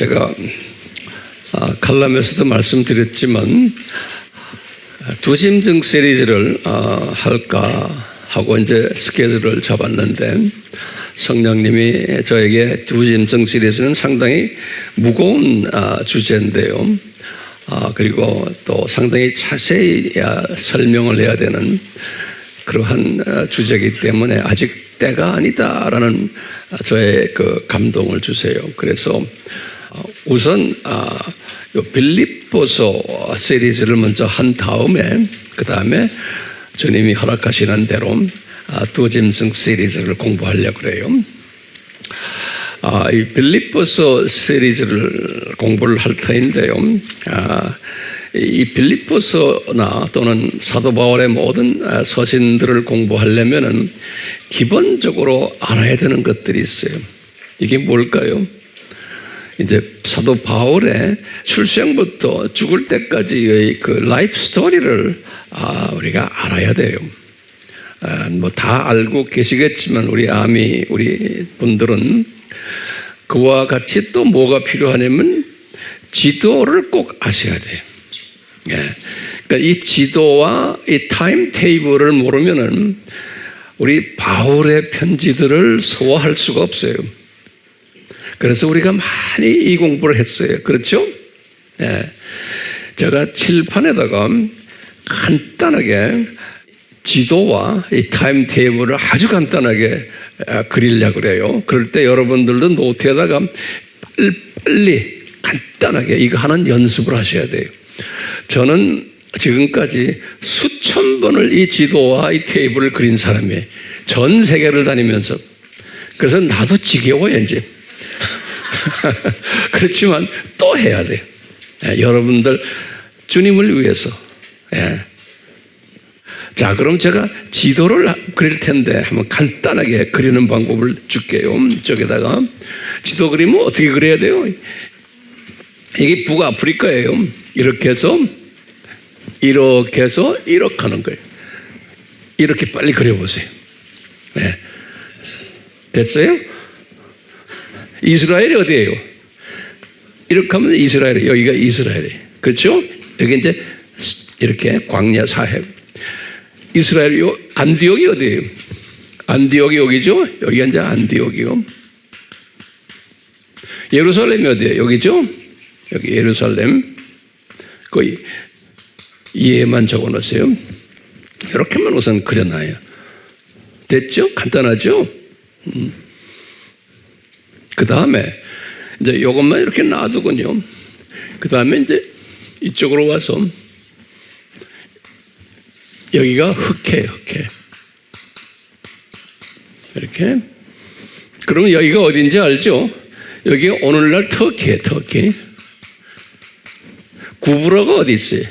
제가 칼럼에서도 말씀드렸지만 두짐승 시리즈를 할까 하고 이제 스케줄을 잡았는데 성령님이 저에게 두짐승 시리즈는 상당히 무거운 주제인데요. 그리고 또 상당히 자세히 설명을 해야 되는 그러한 주제이기 때문에 아직 때가 아니다라는 저의 그 감동을 주세요. 그래서 우선 빌립보서 시리즈를 먼저 한 다음에 그 다음에 주님이 허락하시는 대로 두짐승 시리즈를 공부하려고 그래요. 이 빌립보서 시리즈를 공부를 할 터인데요. 이 빌립보서나 또는 사도 바울의 모든 서신들을 공부하려면은 기본적으로 알아야 되는 것들이 있어요. 이게 뭘까요? 이제 사도 바울의 출생부터 죽을 때까지의 그 라이프 스토리를 우리가 알아야 돼요. 뭐 다 알고 계시겠지만 우리 분들은 그와 같이 또 뭐가 필요하냐면 지도를 꼭 아셔야 돼요. 그러니까 이 지도와 이 타임 테이블을 모르면은 우리 바울의 편지들을 소화할 수가 없어요. 그래서 우리가 많이 이 공부를 했어요. 그렇죠? 제가 칠판에다가 간단하게 지도와 이 타임 테이블을 아주 간단하게 그리려고 그래요. 그럴 때 여러분들도 노트에다가 빨리 간단하게 이거 하는 연습을 하셔야 돼요. 저는 지금까지 수천 번을 이 지도와 이 테이블을 그린 사람이에요. 전 세계를 다니면서. 그래서 나도 지겨워요, 이제. 그렇지만 또 해야 돼요. 여러분들 주님을 위해서. 자, 그럼 제가 지도를 그릴 텐데 한번 간단하게 그리는 방법을 줄게요. 이쪽에다가 지도 그리면 어떻게 그려야 돼요? 이게 북아프리카예요. 이렇게 해서 이렇게 하는 거예요. 이렇게 빨리 그려보세요. 됐어요? 이스라엘이 어디예요? 이렇게 하면 이스라엘이에요. 여기가 이스라엘이에요. 그렇죠? 여기 이제 이렇게 광야 사해. 이스라엘 안디옥이 어디예요? 안디옥이 여기죠? 여기가 이제 안디옥이요. 예루살렘이 어디예요? 여기죠? 여기 예루살렘. 거의 이해만 적어놓으세요. 이렇게만 우선 그려놔요. 됐죠? 간단하죠? 그 다음에 이제 이것만 이렇게 놔두군요. 그 다음에 이제 이쪽으로 와서 여기가 흑해. 이렇게. 그러면 여기가 어딘지 알죠? 여기가 오늘날 터키. 구브라가 어디 있어요?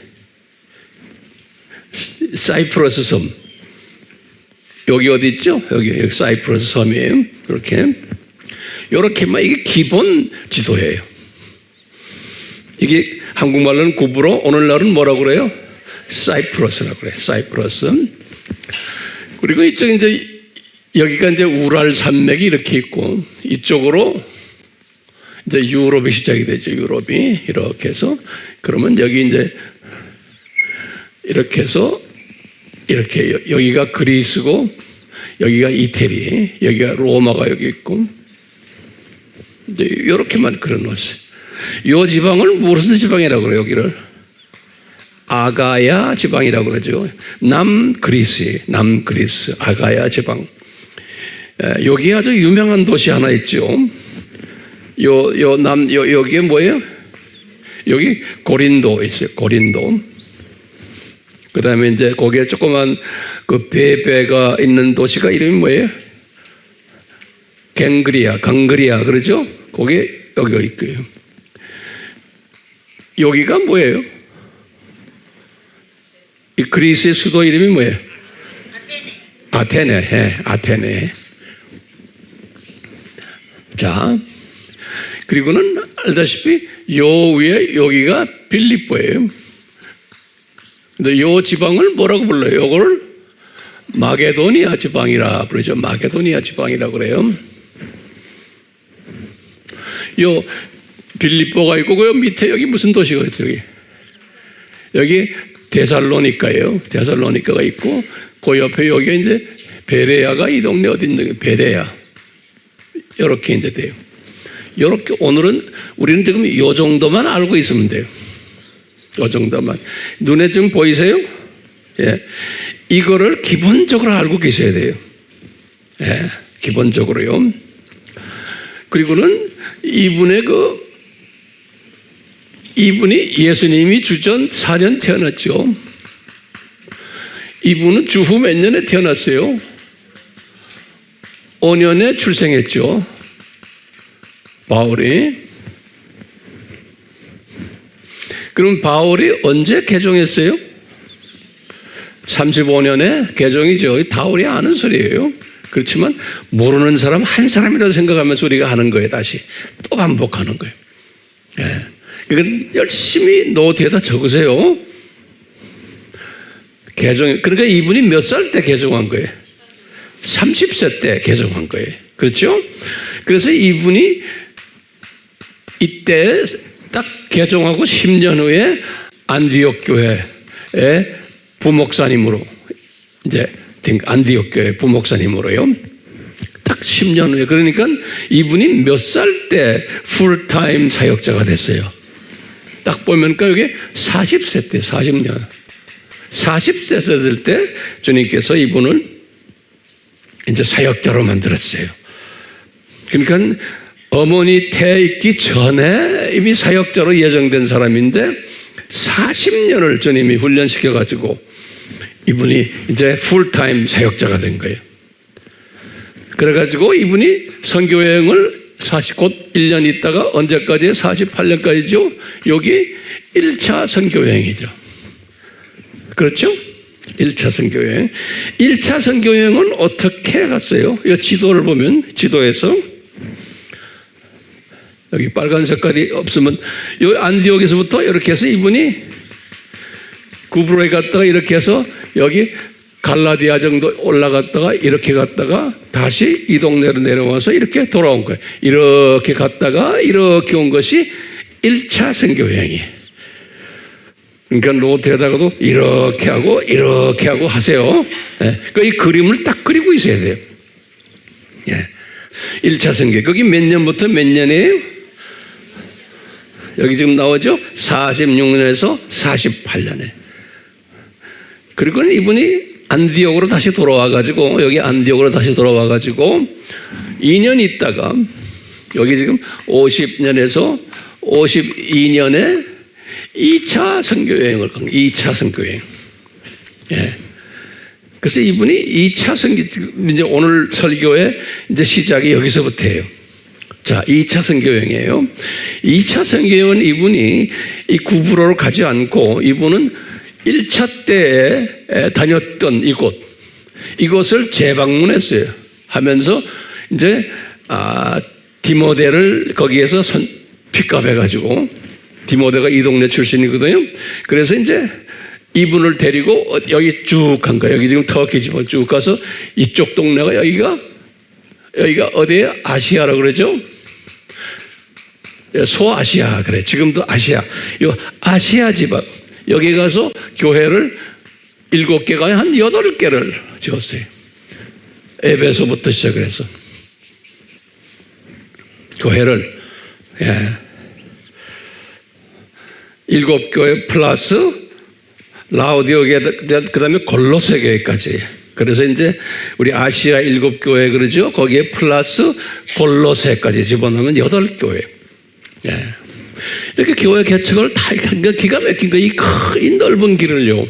사이프러스 섬. 여기 어디 있죠? 여기 사이프러스 섬이에요. 이렇게만 이게 기본 지도예요. 이게 한국말로는 구브로, 오늘날은 뭐라고 그래요? 사이프러스라고 그래요. 사이프러스. 그리고 이쪽 이제 여기가 이제 우랄 산맥이 이렇게 있고 이쪽으로 이제 유럽이 시작이 되죠. 유럽이 이렇게 해서 그러면 여기 이제 이렇게 해서 이렇게 여기가 그리스고 여기가 이태리, 여기가 로마가 여기 있고 이제 이렇게만 그려놓았어요. 이 지방을 무슨 지방이라고 그래요? 여기를 아가야 지방이라고 그러죠. 남그리스 아가야 지방. 여기 아주 유명한 도시 하나 있죠. 여기에 뭐예요? 여기 고린도 있어요. 고린도. 그 다음에 이제 거기에 조그만 그 배가 있는 도시가 이름이 뭐예요? 강그리아 그러죠? 거기 여기가 있고요. 여기가 뭐예요? 이 그리스의 수도 이름이 뭐예요? 아테네. 자, 그리고는 알다시피 요 위에 여기가 빌립보예요. 근데 요 지방을 뭐라고 불러요? 요걸 마게도니아 지방이라 부르죠. 마게도니아 지방이라고 그래요. 요 빌립보가 있고 그 밑에 여기 무슨 도시가 있어요? 여기 데살로니카예요. 데살로니카가 있고 그 옆에 여기 이제 베레아가 이 동네 어딘지 베레아 이렇게 이제 돼요. 이렇게 오늘은 우리는 지금 이 정도만 알고 있으면 돼요. 이 정도만 눈에 좀 보이세요? 예, 이거를 기본적으로 알고 계셔야 돼요. 예, 기본적으로요. 그리고는 이분이 예수님이 주전 4년 태어났죠. 이분은 주후 몇 년에 태어났어요? 5년에 출생했죠. 바울이. 그럼 바울이 언제 개종했어요? 35년에 개종이죠. 바울이 아는 소리예요. 그렇지만 모르는 사람 한 사람이라도 생각하면서 우리가 하는 거예요. 다시 또 반복하는 거예요. 예. 이건 열심히 노트에다 적으세요. 그러니까 이분이 몇 살 때 개종한 거예요? 30세 때 개종한 거예요. 그렇죠? 그래서 이분이 이때 딱 개종하고 10년 후에 안디옥 교회의 부목사님으로 이제 안디옥 교회 부목사님으로요. 딱 10년 후에. 그러니까 이분이 몇 살 때 풀타임 사역자가 됐어요? 딱 보면 여기 40세 때 40년 40세 될 때 주님께서 이분을 이제 사역자로 만들었어요. 그러니까 어머니 태 있기 전에 이미 사역자로 예정된 사람인데 40년을 주님이 훈련시켜 가지고 이분이 이제 풀타임 사역자가 된 거예요. 그래 가지고 이분이 선교 여행을 곧 1년 있다가 언제까지? 48년까지죠. 여기 1차 선교 여행이죠. 그렇죠? 1차 선교 여행. 1차 선교 여행은 어떻게 갔어요? 이 지도를 보면 지도에서 여기 빨간 색깔이 없으면 이 안디옥에서부터 이렇게 해서 이분이 구브로에 갔다가 이렇게 해서 여기 갈라디아 정도 올라갔다가 이렇게 갔다가 다시 이 동네로 내려와서 이렇게 돌아온 거예요. 이렇게 갔다가 이렇게 온 것이 1차 선교 여행이에요. 그러니까 노트에다가도 이렇게 하고 하세요. 예. 그러니까 이 그림을 딱 그리고 있어야 돼요. 예. 1차 선교. 거기 몇 년부터 몇 년이에요? 여기 지금 나오죠? 46년에서 48년에. 그리고 이분이 안디옥으로 다시 돌아와가지고 여기 안디옥으로 다시 돌아와가지고 2년 있다가 여기 지금 50년에서 52년에 2차 선교여행을 간 거예요. 2차 선교여행. 예. 그래서 이분이 2차 선교, 이제 오늘 설교의 이제 시작이 여기서부터예요. 자, 2차 선교여행이에요. 2차 선교여행은 이분이 이 구브로를 가지 않고 이분은 1차 때에 다녔던 이곳을 재방문했어요. 하면서 이제 디모데를 거기에서 픽업해가지고 디모데가 이 동네 출신이거든요. 그래서 이제 이분을 데리고 여기 쭉 간 거예요. 여기 지금 터키 지방 쭉 가서 이쪽 동네가 여기가 어디에 아시아라고 그러죠? 소아시아 그래. 지금도 아시아. 요 아시아 지방. 여기 가서 교회를 7개가 한 8개를 지었어요. 에베소부터 시작을 해서. 교회를, 7교회 플러스 라우디오게, 그 다음에 골로새 교회까지. 그래서 이제 우리 아시아 7교회 그러죠? 거기에 플러스 골로새까지 집어넣으면 8교회. 이렇게 교회 개척을 다 기가 막힌 거예요. 이 넓은 길을요.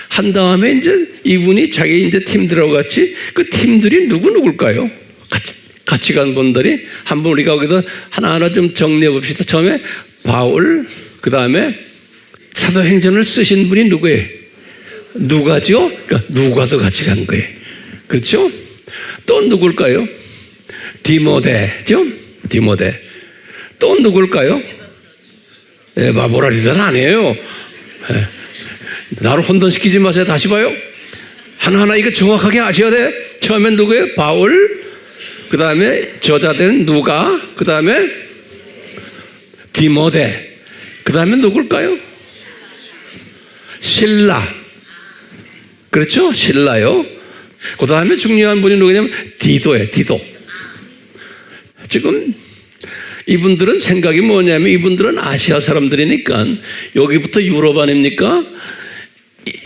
한 다음에 이제 이분이 자기 이제 팀들하고 같이 그 팀들이 누굴까요? 같이 간 분들이 한번 우리가 거기다 하나하나 좀 정리해 봅시다. 처음에 바울, 그 다음에 사도행전을 쓰신 분이 누구예요? 누가죠? 그러니까 누가도 같이 간 거예요. 그렇죠? 또 누굴까요? 디모데죠? 디모데. 또 누굴까요? 에바브라리다는 아니에요. 나를 혼돈시키지 마세요. 다시 봐요. 하나하나 이거 정확하게 아셔야 돼. 처음엔 누구예요? 바울, 그 다음에 저자된 누가, 그 다음에 디모데. 그 다음에 누굴까요? 실라. 그렇죠? 실라요. 그 다음에 중요한 분이 누구냐면 디도예요. 디도. 지금 이분들은 생각이 뭐냐면 이분들은 아시아 사람들이니까 여기부터 유럽 아닙니까?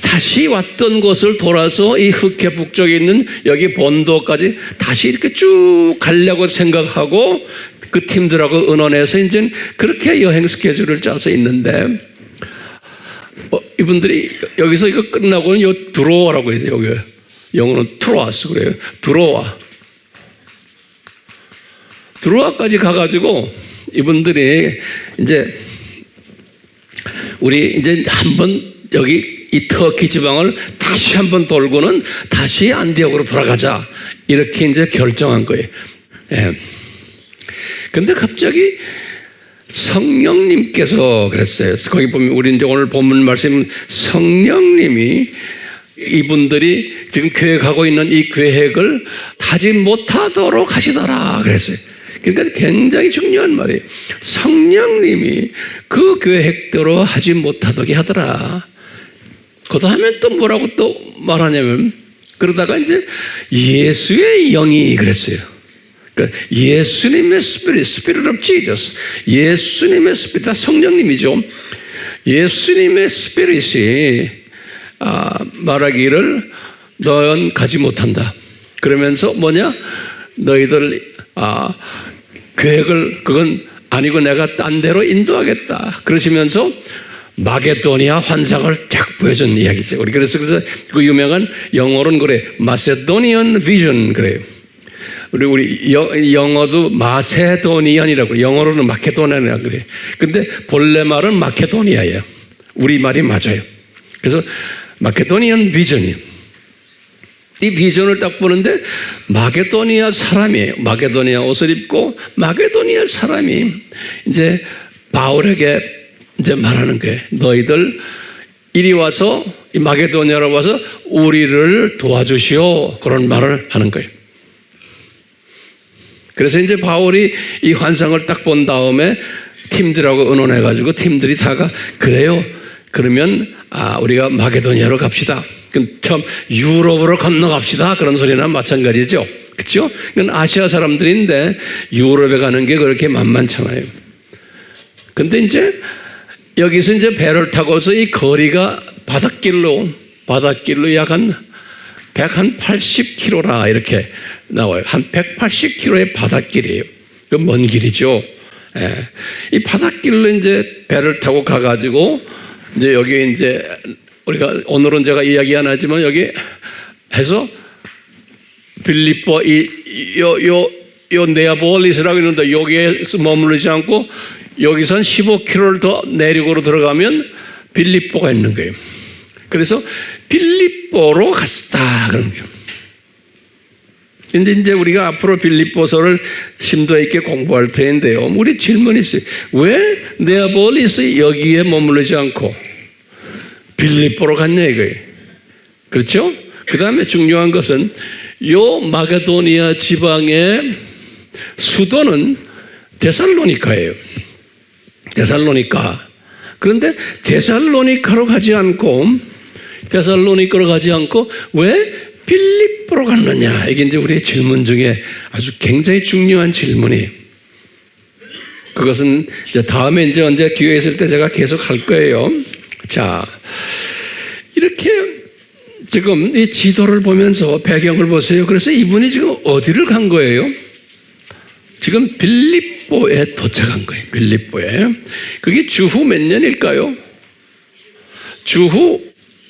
다시 왔던 곳을 돌아서 이 흑해 북쪽에 있는 여기 본도까지 다시 이렇게 쭉 가려고 생각하고 그 팀들하고 의논해서 이제 그렇게 여행 스케줄을 짜서 있는데 이분들이 여기서 이거 끝나고는 요 들어오라고 해서 여기 영어는 트로아스 그래요. 들어와까지 가가지고 이분들이 이제 우리 이제 한번 여기 이 터키 지방을 다시 한번 돌고는 다시 안디옥으로 돌아가자 이렇게 이제 결정한 거예요. 예. 근데 갑자기 성령님께서 그랬어요. 거기 보면 우리 이제 오늘 본문 말씀 성령님이 이분들이 지금 계획하고 있는 이 계획을 하지 못하도록 하시더라 그랬어요. 그러니까 굉장히 중요한 말이에요. 성령님이 그 계획대로 하지 못하게 하더라. 그 다음에 또 뭐라고 또 말하냐면 그러다가 이제 예수의 영이 그랬어요. 그러니까 예수님의 Spirit of Jesus, 예수님의 스피릿, 다 성령님이죠. 예수님의 스피릿이 말하기를 너는 가지 못한다. 그러면서 뭐냐? 너희들 계획을 그건 아니고 내가 딴 데로 인도하겠다. 그러시면서 마게도니아 환상을 쫙 보여준 이야기죠. 우리 그래서 그 유명한 영어로는 그래 마세도니안 비전 그래요. 우리 영어도 마세도니안이라고 영어로는 마케도니아라고 그래요. 근데 본래 말은 마케도니아예요. 우리 말이 맞아요. 그래서 마케도니안 비전이에요. 이 비전을 딱 보는데 마게도니아 사람이에요. 마게도니아 옷을 입고 마게도니아 사람이 이제 바울에게 이제 말하는 거예요. 너희들 이리 와서 이 마게도니아로 와서 우리를 도와주시오. 그런 말을 하는 거예요. 그래서 이제 바울이 이 환상을 딱 본 다음에 팀들하고 의논해가지고 팀들이 다가 그래요. 그러면 우리가 마게도니아로 갑시다. 처음 유럽으로 건너갑시다. 그런 소리나 마찬가지죠. 그렇죠? 이건 아시아 사람들인데 유럽에 가는 게 그렇게 만만찮아요. 근데 이제 여기서 이제 배를 타고서 이 거리가 바닷길로 약 한 180km라 이렇게 나와요. 한 180km의 바닷길이에요. 그 먼 길이죠. 예. 이 바닷길로 이제 배를 타고 가가지고 이제 여기 이제 우리가 오늘은 제가 이야기 안 하지만 여기 해서 빌립보 요 네아폴리스라고 있는데 여기에 머무르지 않고 여기서 한 15km를 더 내륙으로 들어가면 빌립보가 있는 거예요. 그래서 빌립보로 갔다 그런 거예요. 근데 이제 우리가 앞으로 빌립보서를 심도 있게 공부할 텐데요. 우리 질문이 있어요. 왜 네아폴리스 여기에 머무르지 않고 빌립보로 갔냐 이거예요. 그렇죠? 그 다음에 중요한 것은 요 마게도니아 지방의 수도는 데살로니카예요. 데살로니카. 그런데 데살로니카로 가지 않고 왜 빌립보로 갔느냐? 이게 이제 우리의 질문 중에 아주 굉장히 중요한 질문이에요. 그것은 이제 다음에 이제 언제 기회 있을 때 제가 계속 할 거예요. 자, 이렇게 지금 이 지도를 보면서 배경을 보세요. 그래서 이분이 지금 어디를 간 거예요? 지금 빌립보에 도착한 거예요. 빌립보에. 그게 주후 몇 년일까요? 주후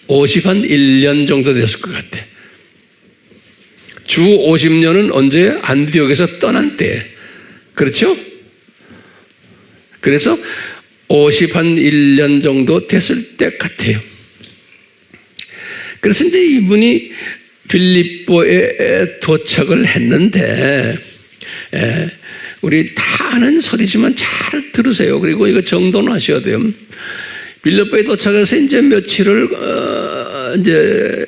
51년 정도 됐을 것 같아. 주 50년은 언제? 안디옥에서 떠난 때. 그렇죠? 그래서 51년 정도 됐을 때 같아요. 그래서 이제 이분이 빌립보에 도착을 했는데, 우리 다 아는 소리지만 잘 들으세요. 그리고 이거 정돈을 하셔야 돼요. 빌립보에 도착해서 이제 며칠을, 이제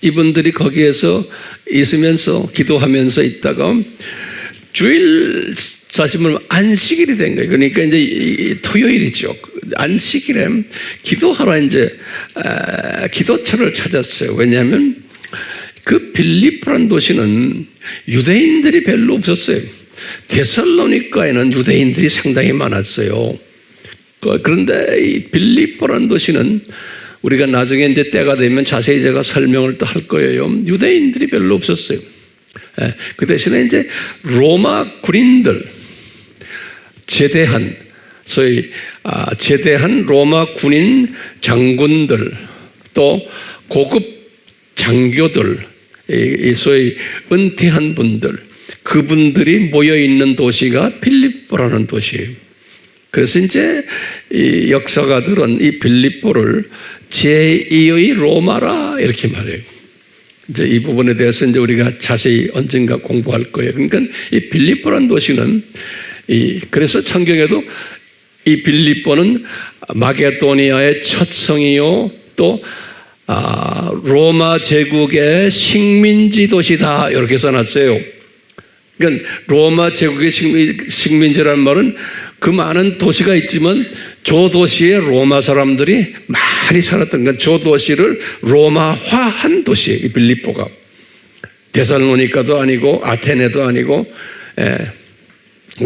이분들이 거기에서 있으면서 기도하면서 있다가 주일 사실 말하면 안식일이 된 거예요. 그러니까 이제 토요일이죠. 안식일에 기도하러 이제 기도처를 찾았어요. 왜냐하면 그 빌립보라는 도시는 유대인들이 별로 없었어요. 데살로니가에는 유대인들이 상당히 많았어요. 그런데 이 빌립보라는 도시는 우리가 나중에 이제 때가 되면 자세히 제가 설명을 또 할 거예요. 유대인들이 별로 없었어요. 그 대신에 이제 로마 군인들, 제대한, 소위 제대한 로마 군인 장군들, 또 고급 장교들, 소위 은퇴한 분들, 그분들이 모여 있는 도시가 빌립보라는 도시예요. 그래서 이제 이 역사가들은 이 빌립보를 제2의 로마라 이렇게 말해요. 이제 이 부분에 대해서 이제 우리가 자세히 언젠가 공부할 거예요. 그러니까 이 빌립보라는 도시는 그래서 성경에도 이 빌립보는 마게도니아의 첫 성이요, 또 로마 제국의 식민지 도시다 이렇게 써놨어요. 그러니까 로마 제국의 식민지라는 말은 그 많은 도시가 있지만 저 도시에 로마 사람들이 많이 살았던 건 저 도시를 로마화한 도시예요. 이 빌립보가 데살로니가도 아니고 아테네도 아니고,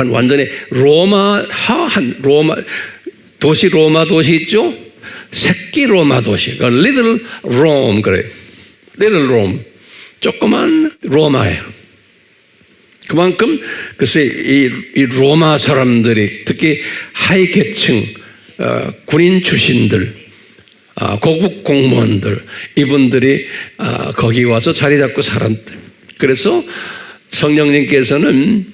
완전히 로마화한 로마 도시 있죠. 새끼 로마 도시, 그러니까 Little Rome 그래요. Little Rome, 조그만 로마예요. 그만큼 글쎄 이 로마 사람들이 특히 하위 계층, 군인 출신들, 고급 공무원들, 이분들이 거기 와서 자리 잡고 살았대. 그래서 성령님께서는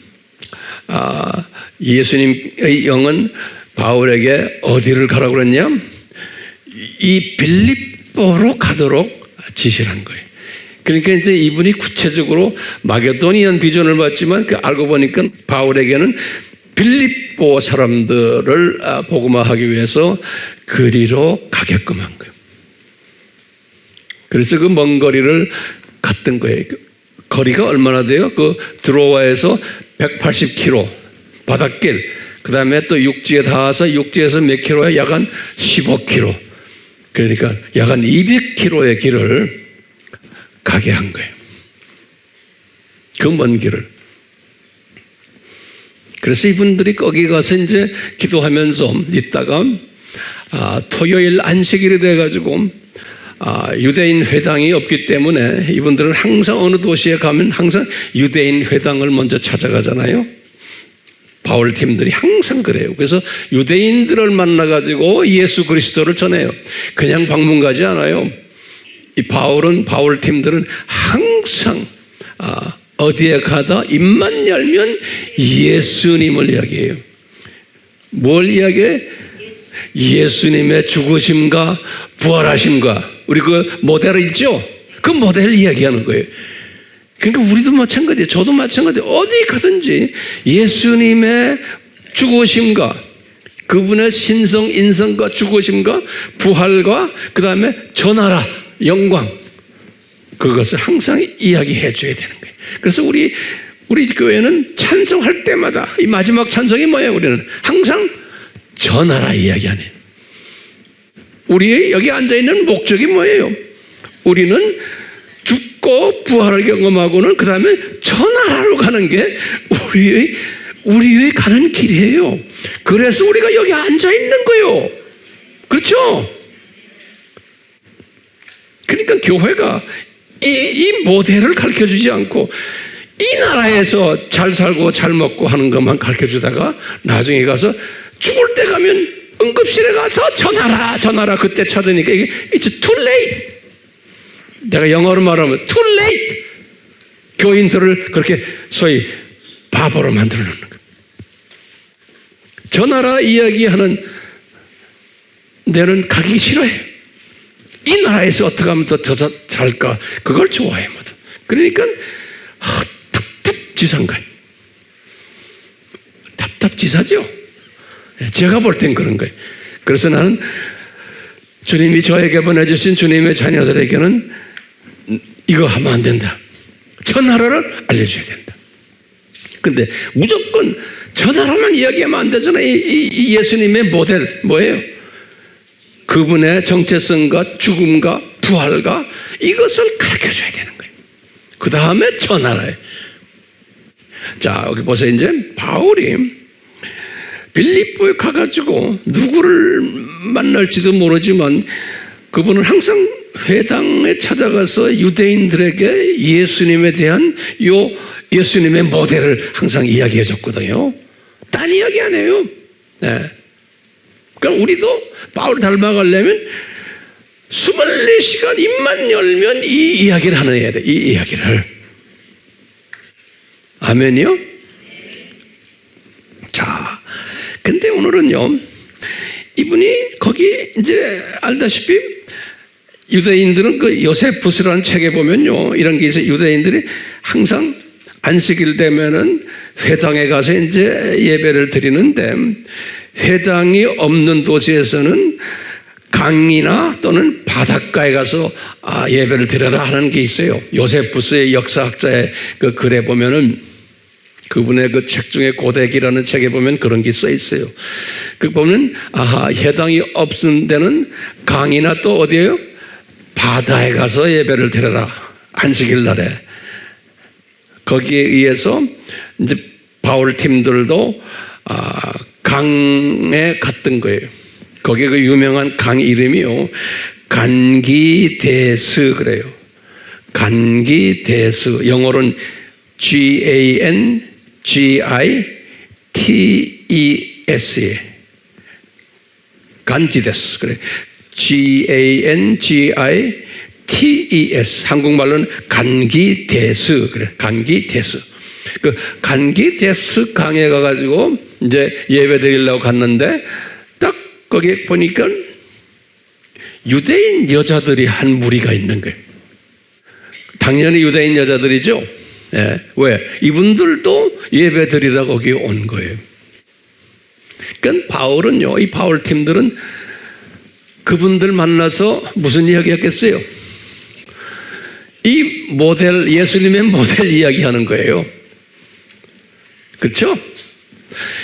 예수님의 영은 바울에게 어디를 가라고 그랬냐? 이 빌립보로 가도록 지시를 한 거예요. 그러니까 이제 이분이 구체적으로 마게도니안 비전을 받지만 알고 보니까 바울에게는 빌립보 사람들을 복음화하기 위해서 그리로 가게끔 한 거예요. 그래서 그 먼 거리를 갔던 거예요. 거리가 얼마나 돼요? 그 드로아에서 180km 바닷길, 그 다음에 또 육지에 닿아서 육지에서 몇 킬로에 약 한 15km. 그러니까 약 한 200km의 길을 가게 한 거예요. 그 먼 길을. 그래서 이분들이 거기 가서 이제 기도하면서 있다가 토요일 안식일이 돼가지고 유대인 회당이 없기 때문에 이분들은 항상 어느 도시에 가면 항상 유대인 회당을 먼저 찾아가잖아요. 바울 팀들이 항상 그래요. 그래서 유대인들을 만나가지고 예수 그리스도를 전해요. 그냥 방문 가지 않아요. 이 바울 팀들은 항상 어디에 가다 입만 열면 예수님을 이야기해요. 뭘 이야기해? 예수님의 죽으심과 부활하심과, 우리 그 모델 있죠? 그 모델 이야기하는 거예요. 그러니까 우리도 마찬가지예요. 저도 마찬가지예요. 어디 가든지 예수님의 죽으심과 그분의 신성 인성과 죽으심과 부활과 그 다음에 전하라 영광, 그것을 항상 이야기해 줘야 되는 거예요. 그래서 우리 교회는 찬송할 때마다 이 마지막 찬송이 뭐예요? 우리는 항상 전하라 이야기하네요. 우리 여기 앉아있는 목적이 뭐예요? 우리는 죽고 부활을 경험하고는 그 다음에 전하라로 가는 게 우리의 가는 길이에요. 그래서 우리가 여기 앉아있는 거예요. 그렇죠? 그러니까 교회가 이 모델을 가르쳐주지 않고 이 나라에서 잘 살고 잘 먹고 하는 것만 가르쳐주다가 나중에 가서 죽을 때 가면 응급실에 가서 전하라 그때 찾으니까 이게 It's too late. 내가 영어로 말하면 too late. 교인들을 그렇게 소위 바보로 만들어 놓는 거예요. 전하라 이야기하는 데는 가기 싫어해. 이 나라에서 어떻게 하면 더 잘까? 그걸 좋아해. 그러니까 답답지사인 거예요. 답답지사죠. 제가 볼 땐 그런 거예요. 그래서 나는 주님이 저에게 보내주신 주님의 자녀들에게는 이거 하면 안 된다. 전하라를 알려줘야 된다. 근데 무조건 전하로만 이야기하면 안 되잖아요. 이 예수님의 모델 뭐예요? 그분의 정체성과 죽음과 부활과 이것을 가르쳐줘야 되는 거예요. 그 다음에 전하라요. 자, 여기 보세요. 이제 바울이 빌립보에 가가지고 누구를 만날지도 모르지만 그분은 항상 회당에 찾아가서 유대인들에게 예수님에 대한 예수님의 모델을 항상 이야기해 줬거든요. 딴 이야기 안 해요. 네. 그럼 우리도 바울을 닮아가려면 24시간 입만 열면 이 이야기를 해야 돼. 이 이야기를. 아멘이요? 자, 근데 오늘은요, 이분이 거기 이제 알다시피 유대인들은 그 요세푸스라는 책에 보면요, 이런 게 있어요. 유대인들이 항상 안식일 되면은 회당에 가서 이제 예배를 드리는데 회당이 없는 도시에서는 강이나 또는 바닷가에 가서 예배를 드려라 하는 게 있어요. 요세푸스의 역사학자의 그 글에 보면은 그분의 그 책 중에 고대기라는 책에 보면 그런 게 써 있어요. 그 보면 회당이 없는 데는 강이나 또 어디예요? 바다에 가서 예배를 드려라. 안식일 날에. 거기에 의해서 이제 바울 팀들도 강에 갔던 거예요. 거기 그 유명한 강 이름이요, 간기데스 그래요. 간기데스. 영어로는 GANGITES. 간지데스 그래. GANGITES. 한국말로는 간기데스 그래. 간기데스. 그 간기데스 강에 가가지고 이제 예배 드리려고 갔는데 딱 거기 보니까 유대인 여자들이 한 무리가 있는 거예요. 당연히 유대인 여자들이죠. 예. 왜? 이분들도 예배 드리려고 거기 온 거예요. 그러니까 바울은요, 이 바울 팀들은 그분들 만나서 무슨 이야기 했겠어요? 이 모델, 예수님의 모델 이야기 하는 거예요. 그렇죠?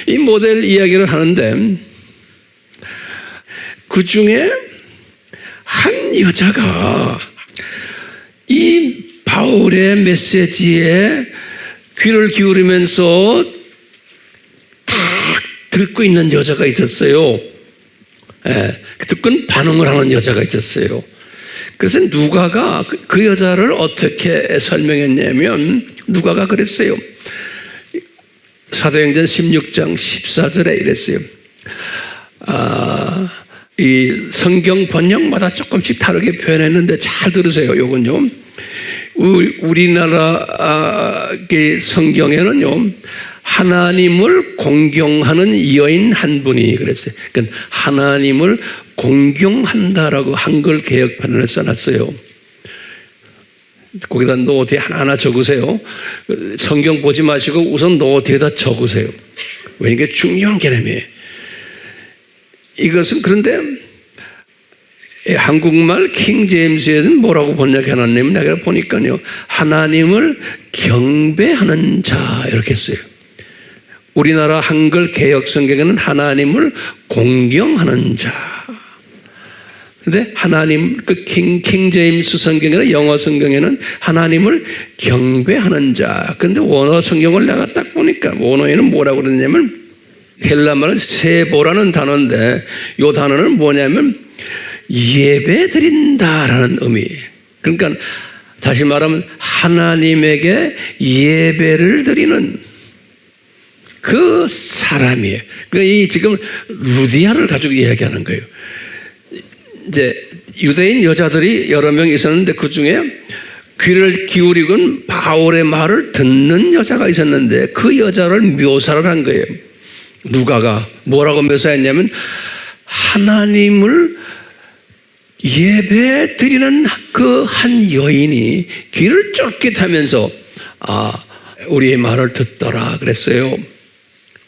이 모델 이야기를 하는데 그 중에 한 여자가 이 바울의 메시지에 귀를 기울이면서 딱 듣고 있는 여자가 있었어요. 예, 듣고 반응을 하는 여자가 있었어요. 그래서 누가가 그 여자를 어떻게 설명했냐면 누가가 그랬어요. 사도행전 16장 14절에 이랬어요. 이 성경 번역마다 조금씩 다르게 표현했는데 잘 들으세요. 요건요. 우리나라 성경에는요, 하나님을 공경하는 여인 한 분이 그랬어요. 그러니까 하나님을 공경한다라고 한글 개혁판을 써놨어요. 거기다 노트에 하나하나 적으세요. 성경 보지 마시고 우선 노트에다 적으세요. 왜냐면 이게 중요한 개념이에요. 이것은 그런데 한국말 킹 제임스에는 뭐라고 번역해놨냐면 내가 보니까요, 하나님을 경배하는 자 이렇게 써요. 우리나라 한글 개혁 성경에는 하나님을 공경하는 자. 근데 하나님, 그 킹 제임스 성경에는, 영어 성경에는 하나님을 경배하는 자. 근데 원어 성경을 내가 딱 보니까 원어에는 뭐라고 그러냐면 헬라말은 세보라는 단어인데 이 단어는 뭐냐면 예배 드린다라는 의미예요. 그러니까 다시 말하면 하나님에게 예배를 드리는 그 사람이에요. 그러니까 이 지금 루디아를 가지고 이야기하는 거예요. 이제 유대인 여자들이 여러 명 있었는데 그 중에 귀를 기울이고 바울의 말을 듣는 여자가 있었는데 그 여자를 묘사를 한 거예요. 누가가 뭐라고 묘사했냐면 하나님을 예배 드리는 그 한 여인이 귀를 쫄깃하면서 우리의 말을 듣더라 그랬어요.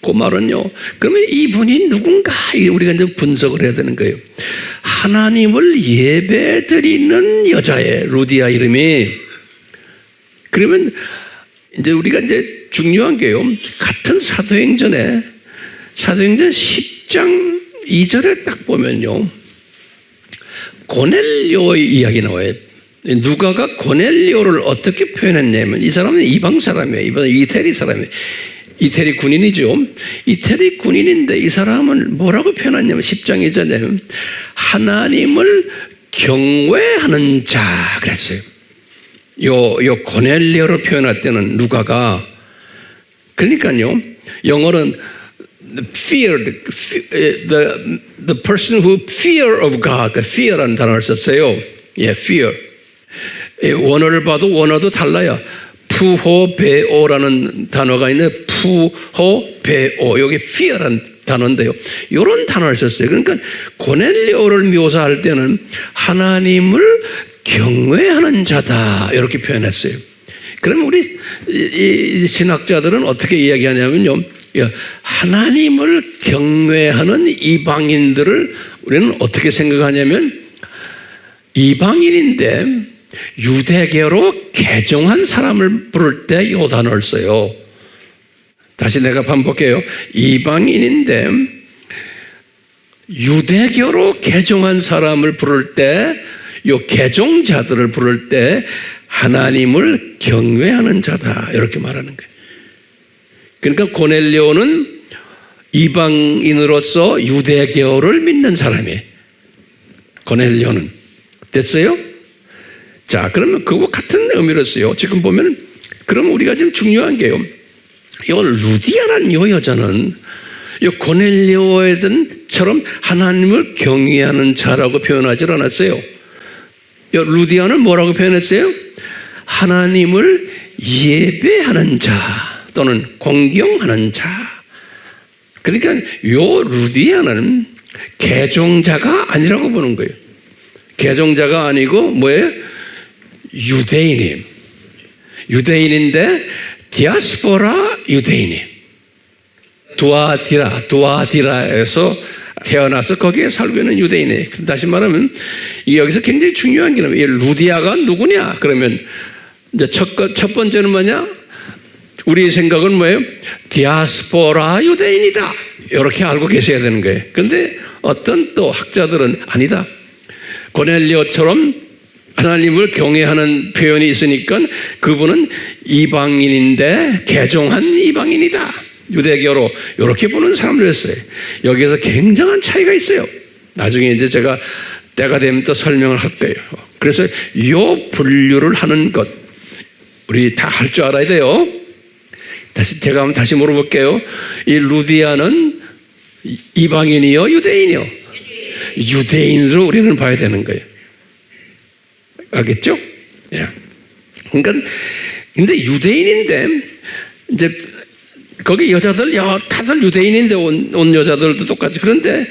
그 말은요, 그러면 이분이 누군가 우리가 이제 분석을 해야 되는 거예요. 하나님을 예배 드리는 여자의 루디아 이름이. 그러면 이제 우리가 이제 중요한 게요. 같은 사도행전 10장 2절에 딱 보면요. 고넬료의 이야기 나와요. 누가가 고넬료를 어떻게 표현했냐면 이 사람은 이방 사람이에요. 이방 이태리 사람이에요. 이태리 군인이죠. 이태리 군인인데 이 사람은 뭐라고 표현했냐면 10장 2절에 하나님을 경외하는 자 그랬어요. 요 고넬료로 표현할 때는 누가가 그러니까요. 영어는 feared, the person who fear of God, fear라는 단어를 썼어요. fear. 원어를 봐도 원어도 달라요. 푸호베오라는 단어가 있는데 푸호베오 여기 fear라는 단어인데요. 이런 단어를 썼어요. 그러니까 고넬료를 묘사할 때는 하나님을 경외하는 자다 이렇게 표현했어요. 그러면 우리 이 신학자들은 어떻게 이야기하냐면요. 하나님을 경외하는 이방인들을 우리는 어떻게 생각하냐면 이방인인데 유대교로 개종한 사람을 부를 때 이 단어를 써요. 다시 내가 반복해요. 이방인인데 유대교로 개종한 사람을 부를 때 이 개종자들을 부를 때 하나님을 경외하는 자다 이렇게 말하는 거예요. 그러니까 고넬료는 이방인으로서 유대교를 믿는 사람이에요. 고넬료는 됐어요? 자, 그러면 그거 같은 의미로 써요. 지금 보면 그럼 우리가 지금 중요한 게요. 이 루디아라는 이 여자는 이 고넬료처럼 하나님을 경외하는 자라고 표현하지 않았어요. 이 루디아는 뭐라고 표현했어요? 하나님을 예배하는 자 또는 공경하는 자. 그러니까 요 루디아는 개종자가 아니라고 보는 거예요. 개종자가 아니고 뭐예요? 유대인이에요. 유대인인데 디아스포라 유대인이에요. 두아디라에서 태어나서 거기에 살고 있는 유대인이에요. 다시 말하면 여기서 굉장히 중요한 게 이 루디아가 누구냐? 그러면 이제 첫 번째는 뭐냐? 우리 생각은 뭐예요? 디아스포라 유대인이다. 이렇게 알고 계셔야 되는 거예요. 그런데 어떤 또 학자들은 아니다. 고넬료처럼 하나님을 경외하는 표현이 있으니까 그분은 이방인인데 개종한 이방인이다. 유대교로 이렇게 보는 사람도 있어요. 여기에서 굉장한 차이가 있어요. 나중에 이제 제가 때가 되면 또 설명을 할 거예요. 그래서 이 분류를 하는 것 우리 다 할 줄 알아야 돼요. 제가 한번 다시 물어볼게요. 이 루디아는 이방인이요, 유대인이요? 유대인으로 우리는 봐야 되는 거예요. 알겠죠? 예. 그러니까 근데 유대인인데 이제 거기 여자들 다들 유대인인데 온 여자들도 똑같이 그런데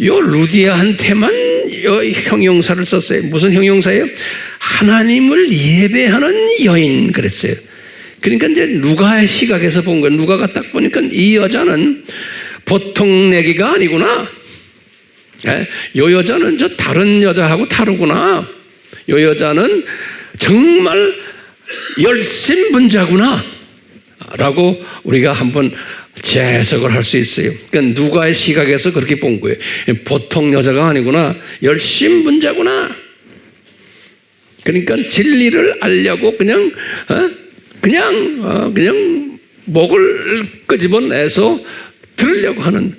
요 루디아한테만 요 형용사를 썼어요. 무슨 형용사예요? 하나님을 예배하는 여인 그랬어요. 그러니까 이제 누가의 시각에서 본 거예요. 누가가 딱 보니까 이 여자는 보통 내기가 아니구나. 요 여자는 저 다른 여자하고 다르구나. 요 여자는 정말 열심분자구나 라고 우리가 한번 재해석을 할 수 있어요. 그러니까 누가의 시각에서 그렇게 본 거예요. 보통 여자가 아니구나. 열심분자구나. 그러니까 진리를 알려고 그냥 목을 끄집어내서 들으려고 하는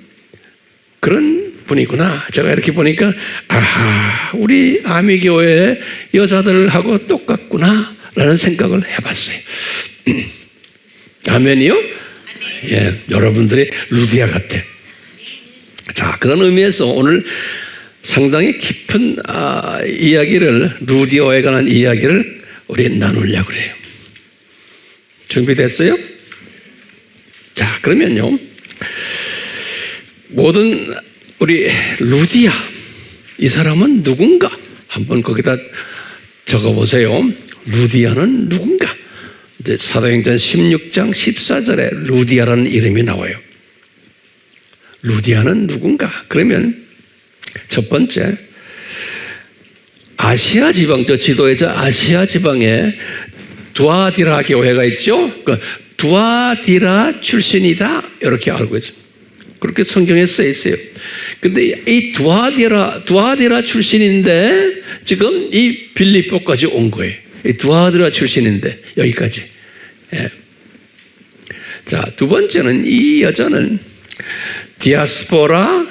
그런 분이구나. 제가 이렇게 보니까 아하, 우리 아미교회 여자들하고 똑같구나 라는 생각을 해봤어요. 아멘이요? 예, 여러분들이 루디아 같아. 자, 그런 의미에서 오늘 상당히 깊은 이야기를 루디아에 관한 이야기를 우리 나누려고 그래요. 준비됐어요? 자, 그러면요. 모든 우리 루디아 이 사람은 누군가 한번 거기다 적어보세요. 루디아는 누군가? 이제 사도행전 16장 14절에 루디아라는 이름이 나와요. 루디아는 누군가? 그러면 첫 번째 아시아 지방, 저 지도에서 아시아 지방에 두아디라 교회가 있죠. 그 두아디라 출신이다 이렇게 알고 있어요. 그렇게 성경에 써 있어요. 근데 이 두아디라 출신인데 지금 이 빌립보까지 온 거예요. 이 두아디라 출신인데 여기까지. 예. 자, 두 번째는 이 여자는 디아스포라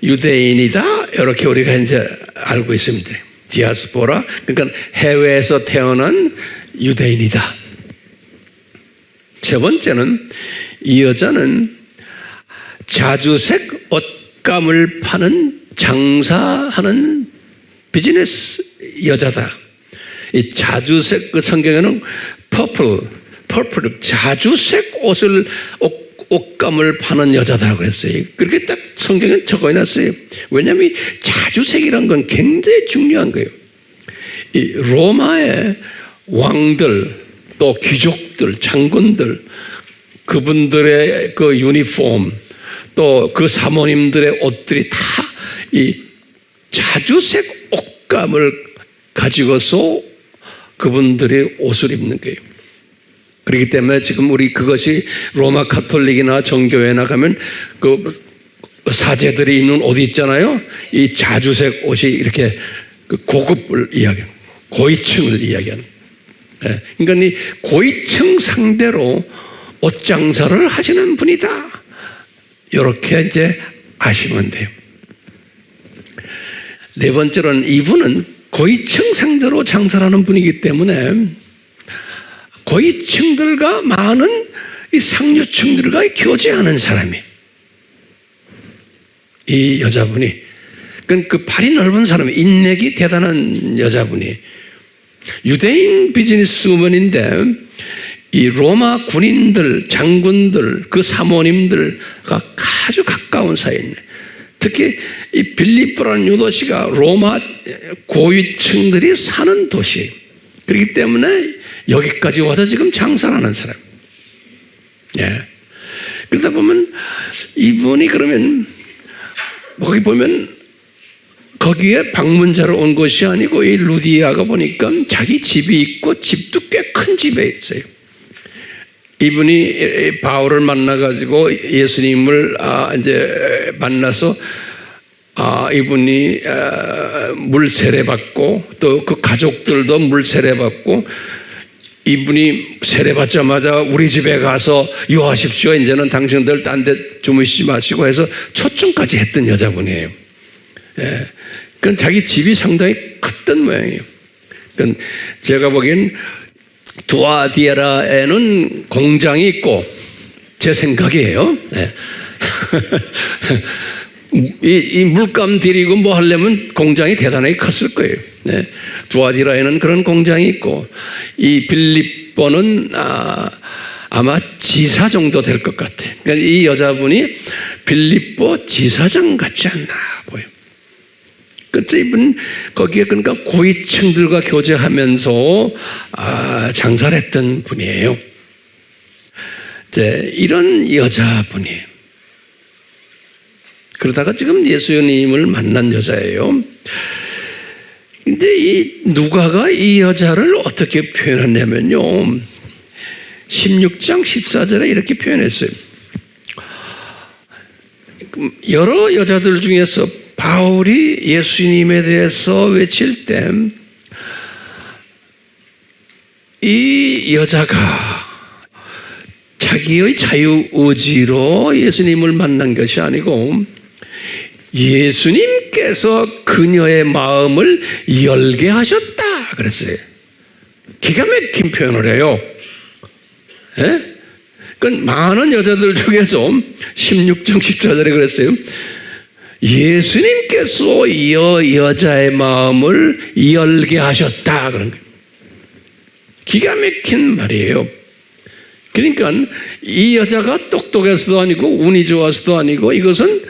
유대인이다 이렇게 우리가 이제 알고 있습니다. 디아스포라 그러니까 해외에서 태어난 유대인이다. 세 번째는 이 여자는 자주색 옷감을 파는 장사하는 비즈니스 여자다. 이 자주색 그 성경에는 퍼플 자주색 옷감을 파는 여자다 그랬어요. 그렇게 딱 성경에 적어놨어요. 왜냐하면 자주색이란 건 굉장히 중요한 거예요. 이 로마의 왕들 또 귀족들 장군들 그분들의 그 유니폼 또 그 사모님들의 옷들이 다 이 자주색 옷감을 가지고서 그분들이 옷을 입는 거예요. 그렇기 때문에 지금 우리 그것이 로마 카톨릭이나 정교회나 가면 그 사제들이 입는 옷이 있잖아요. 이 자주색 옷이 이렇게 고급을 이야기하는, 고위층을 이야기하는. 그러니까 이 고위층 상대로 옷 장사를 하시는 분이다. 이렇게 이제 아시면 돼요. 네 번째로는 이분은 고위층 상대로 장사를 하는 분이기 때문에 고위층들과 많은 이 상류층들과 교제하는 사람이 이 여자분이 그 발이 넓은 사람이 인맥이 대단한 여자분이 유대인 비즈니스우먼인데 이 로마 군인들 장군들 그 사모님들과 아주 가까운 사이에 있네. 특히 이 빌립보라는 요도시가 로마 고위층들이 사는 도시예요. 그렇기 때문에 여기까지 와서 지금 장사를 하는 사람. 예. 그러다 보면 이분이 그러면 거기 보면 거기에 방문자로 온 것이 아니고 이 루디아가 보니까 자기 집이 있고 집도 꽤 큰 집에 있어요. 이분이 바울을 만나가지고 예수님을 이제 만나서 이분이 물 세례받고 또 그 가족들도 물 세례받고 이분이 세례받자마자 우리 집에 가서 유하십시오. 이제는 당신들 딴 데 주무시지 마시고 해서 초청까지 했던 여자분이에요. 예. 그러니까 자기 집이 상당히 컸던 모양이에요. 그러니까 제가 보기엔 두아디라에는 공장이 있고 제 생각이에요. 네. 이 물감 들이고 뭐 하려면 공장이 대단하게 컸을 거예요. 네. 두아디라에는 그런 공장이 있고 이 빌립보는 아마 지사 정도 될 것 같아요. 그러니까 이 여자분이 빌립보 지사장 같지 않나 보여. 그때 이분 거기에 그러니까 고위층들과 교제하면서 장사를 했던 분이에요. 이제 이런 여자분이에요. 그러다가 지금 예수님을 만난 여자예요. 근데 이 누가가 이 여자를 어떻게 표현했냐면요. 16장 14절에 이렇게 표현했어요. 여러 여자들 중에서 바울이 예수님에 대해서 외칠 때 이 여자가 자기의 자유의지로 예수님을 만난 것이 아니고 예수님께서 그녀의 마음을 열게 하셨다 그랬어요. 기가 막힌 표현을 해요. 예? 그러니까 많은 여자들 중에서 16장 14절에 그랬어요. 예수님께서 이 여자의 마음을 열게 하셨다 그런 거예요. 기가 막힌 말이에요. 그러니까 이 여자가 똑똑해서도 아니고 운이 좋아서도 아니고 이것은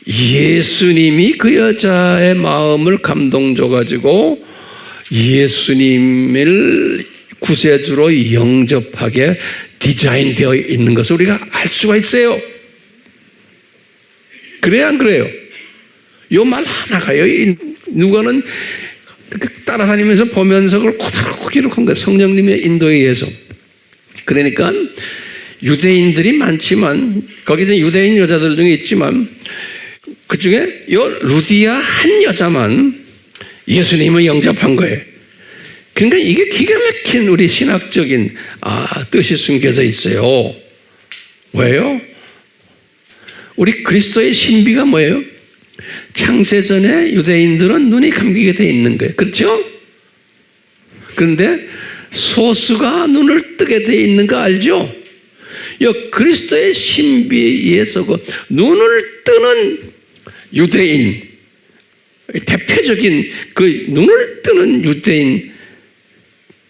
예수님이 그 여자의 마음을 감동 줘가지고 예수님을 구세주로 영접하게 디자인되어 있는 것을 우리가 알 수가 있어요. 그래야 안 그래요? 요 말 하나가요. 누가는 이렇게 따라다니면서 보면서 그걸 그대로 기록한 거예요. 성령님의 인도에 의해서. 그러니까 유대인들이 많지만 거기서 유대인 여자들 중에 있지만 그중에 요 루디아 한 여자만 예수님을 영접한 거예요. 그러니까 이게 기가 막힌 우리 신학적인 뜻이 숨겨져 있어요. 왜요? 우리 그리스도의 신비가 뭐예요? 창세전에 유대인들은 눈이 감기게 돼 있는 거예요. 그렇죠? 그런데 소수가 눈을 뜨게 돼 있는 거 알죠? 이 그리스도의 신비에 의해서 그 눈을 뜨는 유대인, 대표적인 그 눈을 뜨는 유대인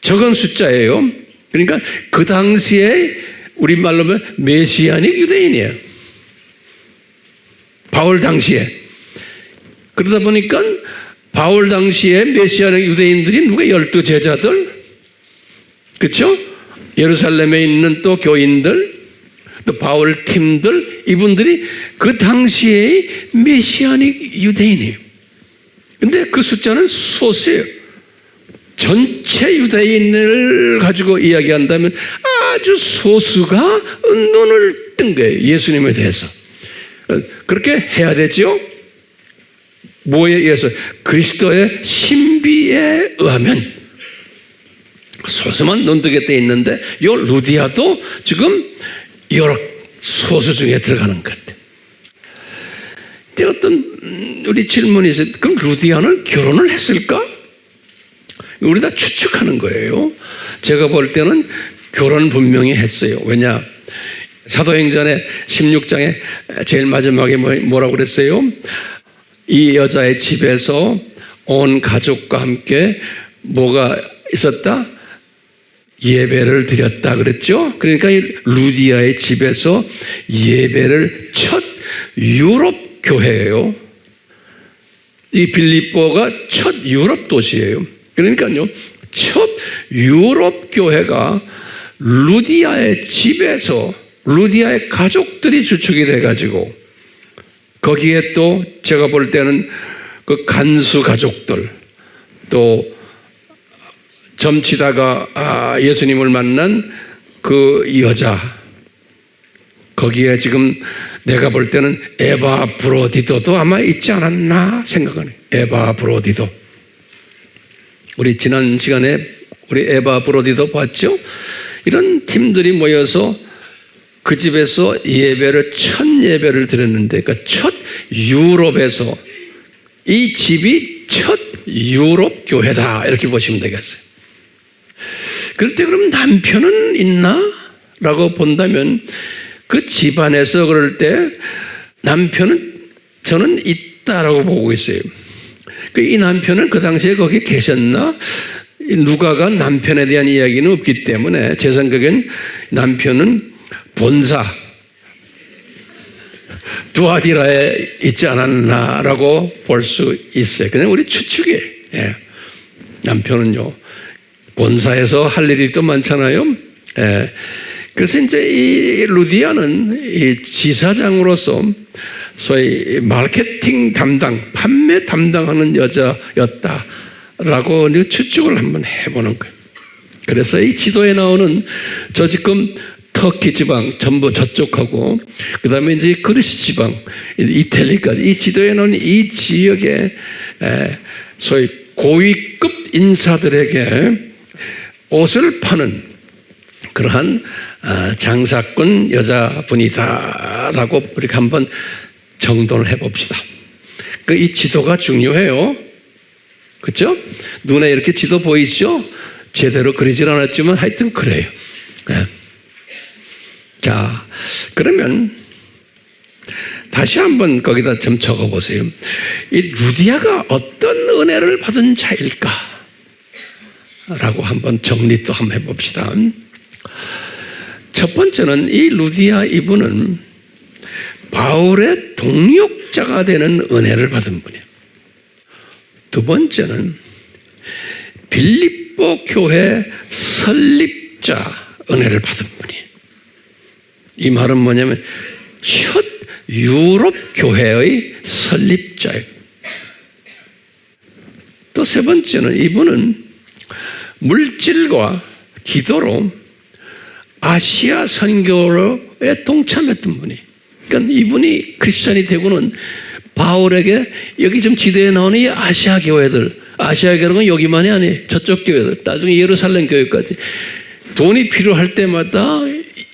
적은 숫자예요. 그러니까 그 당시에 우리말로 하면 메시아닉 유대인이에요. 바울 당시에. 그러다 보니까 바울 당시에 메시아닉 유대인들이 누가 12제자들, 그렇죠? 예루살렘에 있는 또 교인들, 또 바울 팀들, 이분들이 그 당시의 메시아닉 유대인이에요. 근데 그 숫자는 소수예요. 전체 유대인을 가지고 이야기한다면 아주 소수가 눈을 뜬 거예요. 예수님에 대해서. 그렇게 해야 되죠. 뭐에 의해서? 그리스도의 신비에 의하면 소수만 눈뜨게 돼 있는데 이 루디아도 지금 여러 소수 중에 들어가는 것 같아요. 이제 어떤 우리 질문이 있어요. 그럼 루디아는 결혼을 했을까? 우리 다 추측하는 거예요. 제가 볼 때는 결혼 분명히 했어요. 왜냐? 사도행전의 16장에 제일 마지막에 뭐라고 그랬어요? 이 여자의 집에서 온 가족과 함께 뭐가 있었다? 예배를 드렸다 그랬죠? 그러니까 이 루디아의 집에서 예배를 첫 유럽 교회예요. 이 빌립보가 첫 유럽 도시예요. 그러니까요, 첫 유럽 교회가 루디아의 집에서 루디아의 가족들이 주축이 돼가지고 거기에 또 제가 볼 때는 그 간수 가족들 또 점치다가 예수님을 만난 그 여자 거기에 지금 내가 볼 때는 에바 브로디도도 아마 있지 않았나 생각하네. 에바 브로디도. 우리 지난 시간에 우리 에바 브로디도 봤죠? 이런 팀들이 모여서 그 집에서 첫 예배를 드렸는데, 그러니까 첫 유럽에서 이 집이 첫 유럽 교회다 이렇게 보시면 되겠어요. 그럴 때 그럼 남편은 있나? 라고 본다면 그 집안에서 그럴 때 남편은 저는 있다라고 보고 있어요. 이 남편은 그 당시에 거기 계셨나? 누가가 남편에 대한 이야기는 없기 때문에 제 생각엔 남편은 본사 두아디라에 있지 않았나라고 볼 수 있어요. 그냥 우리 추측이에요. 예. 남편은요 본사에서 할 일이 또 많잖아요. 예. 그래서 이제 이 루디아는 이 지사장으로서 소위 마케팅 담당, 판매 담당하는 여자였다라고 추측을 한번 해보는 거예요. 그래서 이 지도에 나오는 저 지금 터키 지방 전부 저쪽하고 그 다음에 이제 그리스 지방 이탈리아까지 이 지도에 나오는 이 지역에 소위 고위급 인사들에게 옷을 파는 그러한 장사꾼 여자분이다라고 우리가 한번 정돈을 해봅시다. 이 지도가 중요해요. 그렇죠? 눈에 이렇게 지도 보이죠? 제대로 그리질 않았지만 하여튼 그래요. 네. 자, 그러면 다시 한번 거기다 좀 적어보세요. 이 루디아가 어떤 은혜를 받은 자일까? 라고 한번 정리 또 한번 해봅시다. 첫 번째는 이 루디아 이분은 바울의 동력자가 되는 은혜를 받은 분이에요. 두 번째는 빌립보 교회 설립자 은혜를 받은 분이에요. 이 말은 뭐냐면 첫 유럽 교회의 설립자예요. 또 세 번째는 이분은 물질과 기도로 아시아 선교에 동참했던 분이. 그러니까 이분이 크리스찬이 되고는 바울에게 여기 지금 지도에 나오는 이 아시아 교회들, 아시아 교회는 여기만이 아니에요. 저쪽 교회들, 나중에 예루살렘 교회까지 돈이 필요할 때마다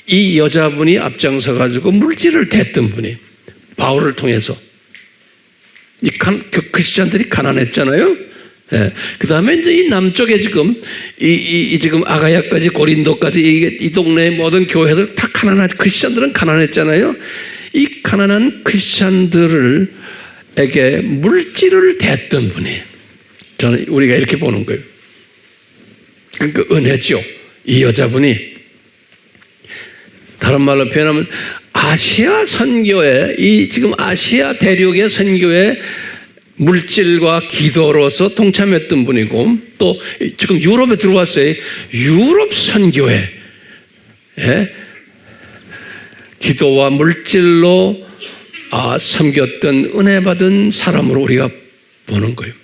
이 여자분이 앞장서 가지고 물질을 댔던 분이 바울을 통해서. 이 크리스찬들이 가난했잖아요. 예. 그 다음에 이제 이 남쪽에 지금 지금 아가야까지 고린도까지 이 동네의 모든 교회들 다 가난한 크리스찬들은 가난했잖아요. 이 가난한 크리스찬들에게 물질을 댔던 분이. 저는 우리가 이렇게 보는 거예요. 그러니까 은혜죠. 이 여자분이 다른 말로 표현하면 아시아 선교에 이 지금 아시아 대륙의 선교에 물질과 기도로서 동참했던 분이고 또 지금 유럽에 들어왔어요. 유럽 선교에 기도와 물질로 섬겼던 은혜 받은 사람으로 우리가 보는 거예요.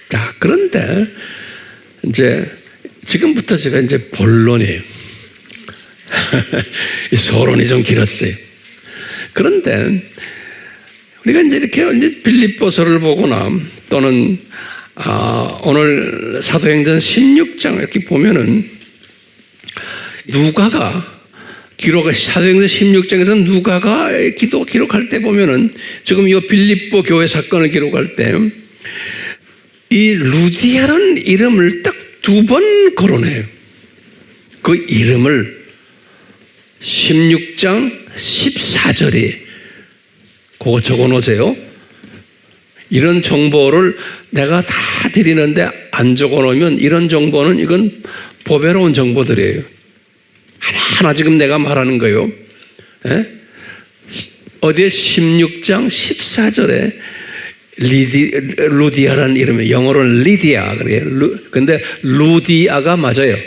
자, 그런데 이제 지금부터 제가 이제 본론이에요. 이 서론이 좀 길었어요. 그런데 우리가 이제 이렇게 빌립보서를 보거나 또는 오늘 사도행전 16장 이렇게 보면은 누가가 사도행전 16장에서 누가가 기도 기록할 때 보면은 지금 이 빌립보 교회 사건을 기록할 때 이 루디아라는 이름을 딱 2번 거론해요. 그 이름을 16장 14절에 그거 적어 놓으세요. 이런 정보를 내가 다 드리는데 안 적어 놓으면 이런 정보는 이건 보배로운 정보들이에요. 하나하나 지금 내가 말하는 거예요. 어디에 16장 14절에 루디아라는 이름이에요. 영어로는 리디아 그래요. 근데 루디아가 맞아요.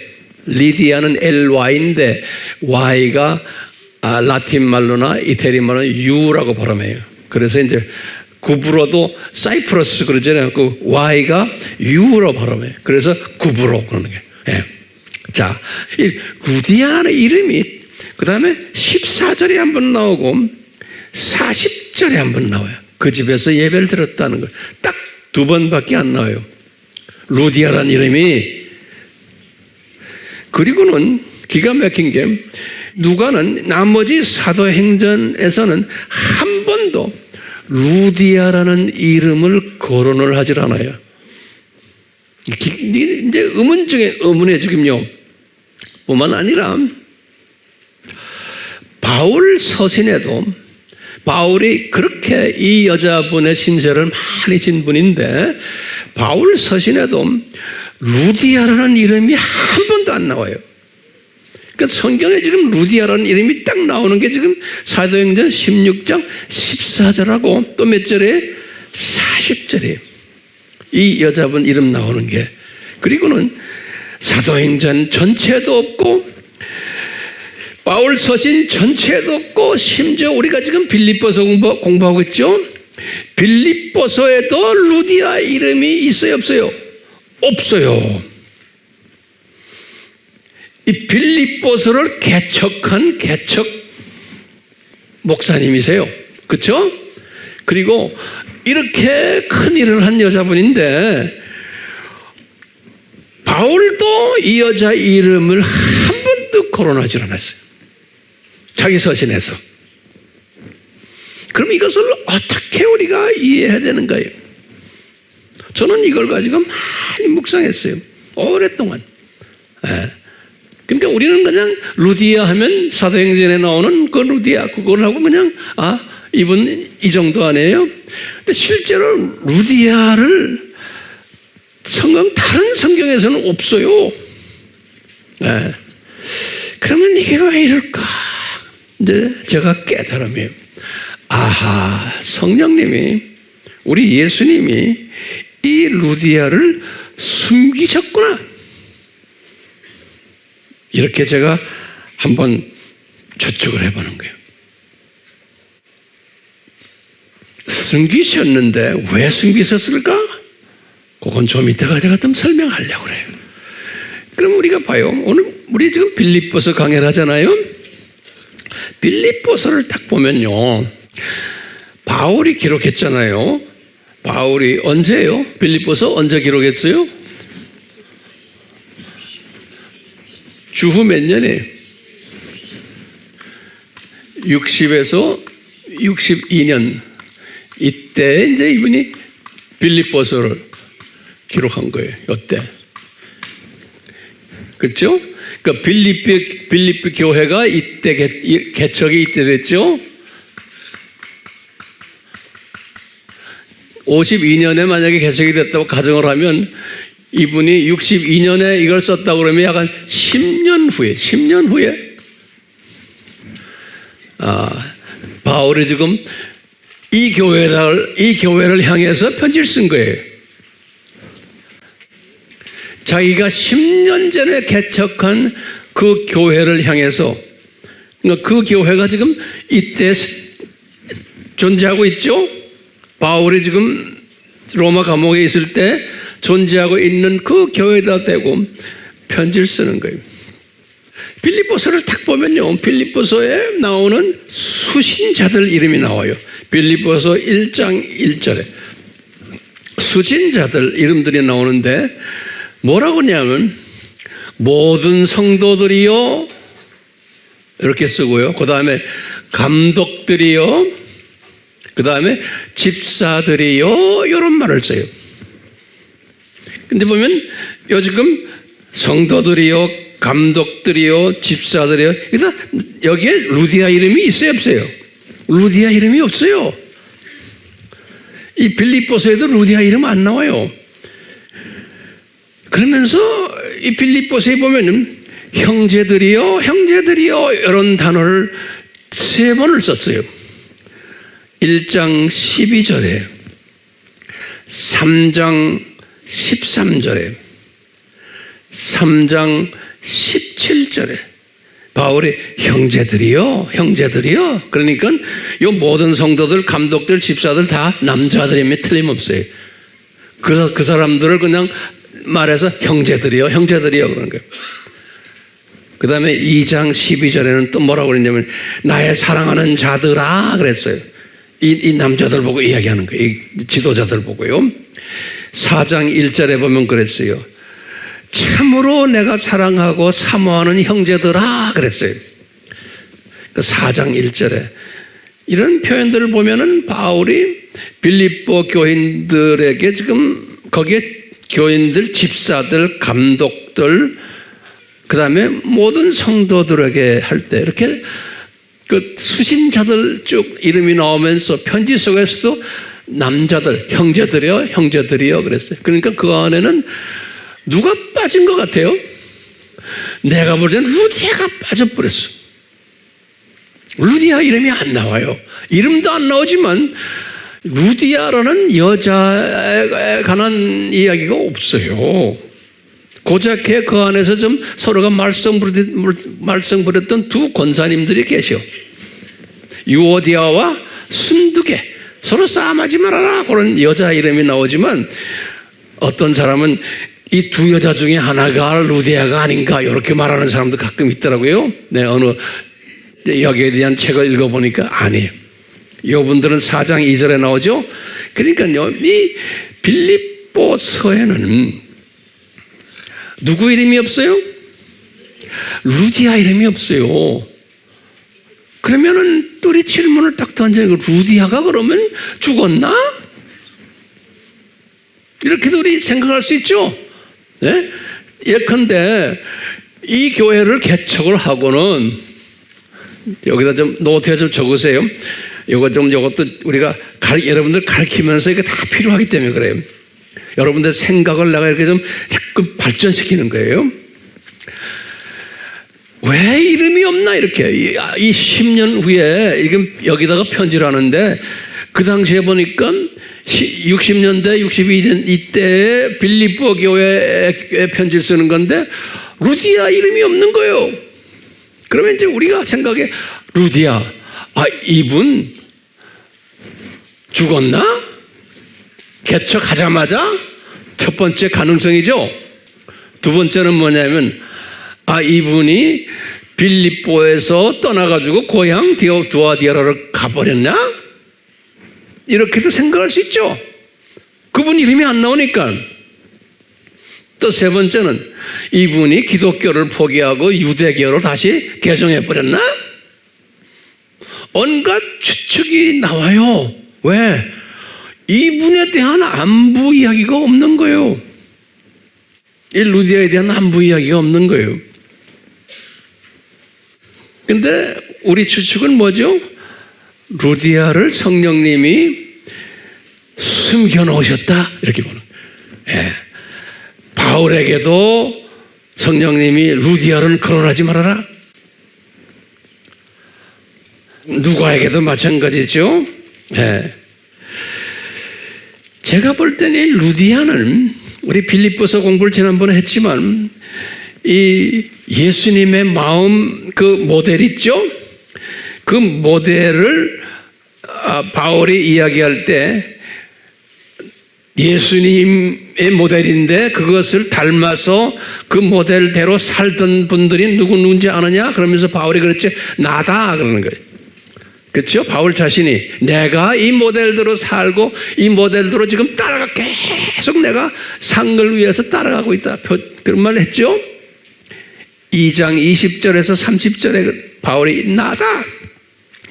리디아는 LY인데 Y가 라틴 말로나 이태리 말로는 U라고 발음해요. 그래서 이제 구브로도 사이프러스 그러잖아요. 그 Y가 U로 발음해요. 그래서 구브로 그러는 거예요. 예. 자, 이 루디아라는 이름이 그 다음에 14절에 한번 나오고 40절에 한번 나와요. 그 집에서 예배를 드렸다는 걸 딱 2번밖에 안 나와요. 루디아라는 이름이. 그리고는 기가 막힌 게 누가는 나머지 사도행전에서는 한 번도 루디아라는 이름을 거론을 하질 않아요. 이제 의문 중에 의문에 지금요. 뿐만 아니라 바울 서신에도 바울이 그렇게 이 여자분의 신세를 많이 진 분인데 바울 서신에도 루디아라는 이름이 한 번도 안 나와요. 그러니까 성경에 지금 루디아라는 이름이 딱 나오는 게 지금 사도행전 16장 14절하고 또 몇 절에 40절이에요. 이 여자분 이름 나오는 게. 그리고는 사도행전 전체도 없고 바울 서신 전체도 없고 심지어 우리가 지금 빌립보서 공부하고 있죠. 빌립보서에도 루디아 이름이 있어요 없어요? 없어요. 이 빌립보서를 개척한 개척 목사님이세요. 그렇죠? 그리고 이렇게 큰 일을 한 여자분인데 바울도 이 여자 이름을 한 번도 거론하지 않았어요. 자기 서신에서. 그럼 이것을 어떻게 우리가 이해해야 되는 거예요? 저는 이걸 가지고 많이 묵상했어요. 오랫동안. 그러니까 우리는 그냥 루디아 하면 사도행전에 나오는 그 루디아 그걸 하고 그냥 이분 이 정도 아니에요? 근데 실제로 루디아를 다른 성경에서는 없어요. 그러면 이게 왜 이럴까? 이제 제가 깨달음이에요. 성령님이 우리 예수님이 이 루디아를 숨기셨구나. 이렇게 제가 한번 추측을 해보는 거예요. 숨기셨는데 왜 숨기셨을까? 그건 좀 이따가 제가 좀 설명하려고 그래요. 그럼 우리가 봐요. 오늘 우리 지금 빌립보서 강의를 하잖아요. 빌립보서를 딱 보면요, 바울이 기록했잖아요. 바울이 언제요? 빌립보서 언제 기록했어요? 주후 몇 년에? 60에서 62년. 이때 이제 이분이 빌립보서를 기록한 거예요. 이때. 그렇죠? 그러니까 빌립보 교회가 이때 개척이 이때 됐죠? 52년에 만약에 개척이 됐다고 가정을 하면 이분이 62년에 이걸 썼다고 그러면 약간 10년 후에 바울이 지금 이 교회를 향해서 편지를 쓴 거예요. 자기가 10년 전에 개척한 그 교회를 향해서, 그러니까 그 교회가 지금 이때 존재하고 있죠? 바울이 지금 로마 감옥에 있을 때 존재하고 있는 그 교회에다 대고 편지를 쓰는 거예요. 빌립보서를 딱 보면요, 빌립보서에 나오는 수신자들 이름이 나와요. 빌립보서 1장 1절에 수신자들 이름들이 나오는데 뭐라고 하냐면 모든 성도들이요 이렇게 쓰고요. 그 다음에 감독들이요, 그 다음에 집사들이요, 이런 말을 써요. 근데 보면 요즘 성도들이요, 감독들이요, 집사들이요, 그래서 여기에 루디아 이름이 있어요, 없어요? 루디아 이름이 없어요. 이 빌립보서에도 루디아 이름 안 나와요. 그러면서 이 빌립보서에 보면은 형제들이요 이런 단어를 3번을 썼어요. 1장 12절에 3장 13절에 3장 17절에 바울이 형제들이요 그러니까 이 모든 성도들, 감독들, 집사들 다 남자들이면 틀림없어요. 그래서 그 사람들을 그냥 말해서 형제들이요 그러는 거예요. 그 다음에 2장 12절에는 또 뭐라고 그랬냐면 나의 사랑하는 자들아 그랬어요. 이 남자들 보고 이야기하는 거예요. 이 지도자들 보고요. 4장 1절에 보면 그랬어요. 참으로 내가 사랑하고 사모하는 형제들아 그랬어요. 4장 1절에 이런 표현들을 보면은 바울이 빌립보 교인들에게 지금 거기에 교인들, 집사들, 감독들, 그 다음에 모든 성도들에게 할 때 이렇게 그 수신자들 쭉 이름이 나오면서 편지 속에서도 남자들, 형제들이요 그랬어요. 그러니까 그 안에는 누가 빠진 것 같아요? 내가 볼 때는 루디아가 빠져버렸어. 루디아 이름이 안 나와요. 이름도 안 나오지만 루디아라는 여자에 관한 이야기가 없어요. 고작해 그 안에서 좀 서로가 말썽 부렸던 두 권사님들이 계셔. 유오디아와 순두계, 서로 싸움하지 말아라 그런 여자 이름이 나오지만 어떤 사람은 이 두 여자 중에 하나가 루디아가 아닌가 이렇게 말하는 사람도 가끔 있더라고요. 네, 어느 여기에 대한 책을 읽어보니까 아니에요. 이분들은 4장 2절에 나오죠. 그러니까요, 이 빌립보서에는 누구 이름이 없어요? 루디아 이름이 없어요. 그러면은 또 우리 질문을 딱 던져요. 루디아가 그러면 죽었나? 이렇게도 우리 생각할 수 있죠. 네? 예컨대 이 교회를 개척을 하고는 여기다 좀 노트에 좀 적으세요. 이것도 우리가 여러분들 가르치면서 이게 다 필요하기 때문에 그래요. 여러분들 생각을 내가 이렇게 좀 자꾸 발전시키는 거예요. 왜 이름이 없나 이렇게 이 10년 후에 여기다가 편지를 하는데 그 당시에 보니까 60년대 62년 이때에 빌립보 교회에 편지를 쓰는 건데 루디아 이름이 없는 거예요. 그러면 이제 우리가 생각해 루디아 이분 죽었나? 개척하자마자 첫 번째 가능성이죠. 두 번째는 뭐냐면 이분이 빌립보에서 떠나가지고 고향 두아디아라로 가버렸나? 이렇게도 생각할 수 있죠. 그분 이름이 안 나오니까. 또 세 번째는 이분이 기독교를 포기하고 유대교로 다시 개종해버렸나? 온갖 추측이 나와요. 왜? 이분에 대한 안부 이야기가 없는 거예요. 이 루디아에 대한 안부 이야기가 없는 거예요. 근데 우리 추측은 뭐죠? 루디아를 성령님이 숨겨놓으셨다 이렇게 보는 거예요. 예. 바울에게도 성령님이 루디아는 거론하지 말아라. 누가에게도 마찬가지죠. 예. 제가 볼 때는 이 루디아는 우리 빌립보서 공부를 지난번에 했지만 이 예수님의 마음 그 모델 있죠? 그 모델을 바울이 이야기할 때 예수님의 모델인데 그것을 닮아서 그 모델대로 살던 분들이 누군지 아느냐? 그러면서 바울이 그랬지 나다 그러는 거예요. 그렇죠? 바울 자신이 내가 이 모델대로 살고 이 모델대로 지금 계속 내가 상을 위해서 따라가고 있다. 그런 말 했죠? 2장 20절에서 30절에 바울이 나다.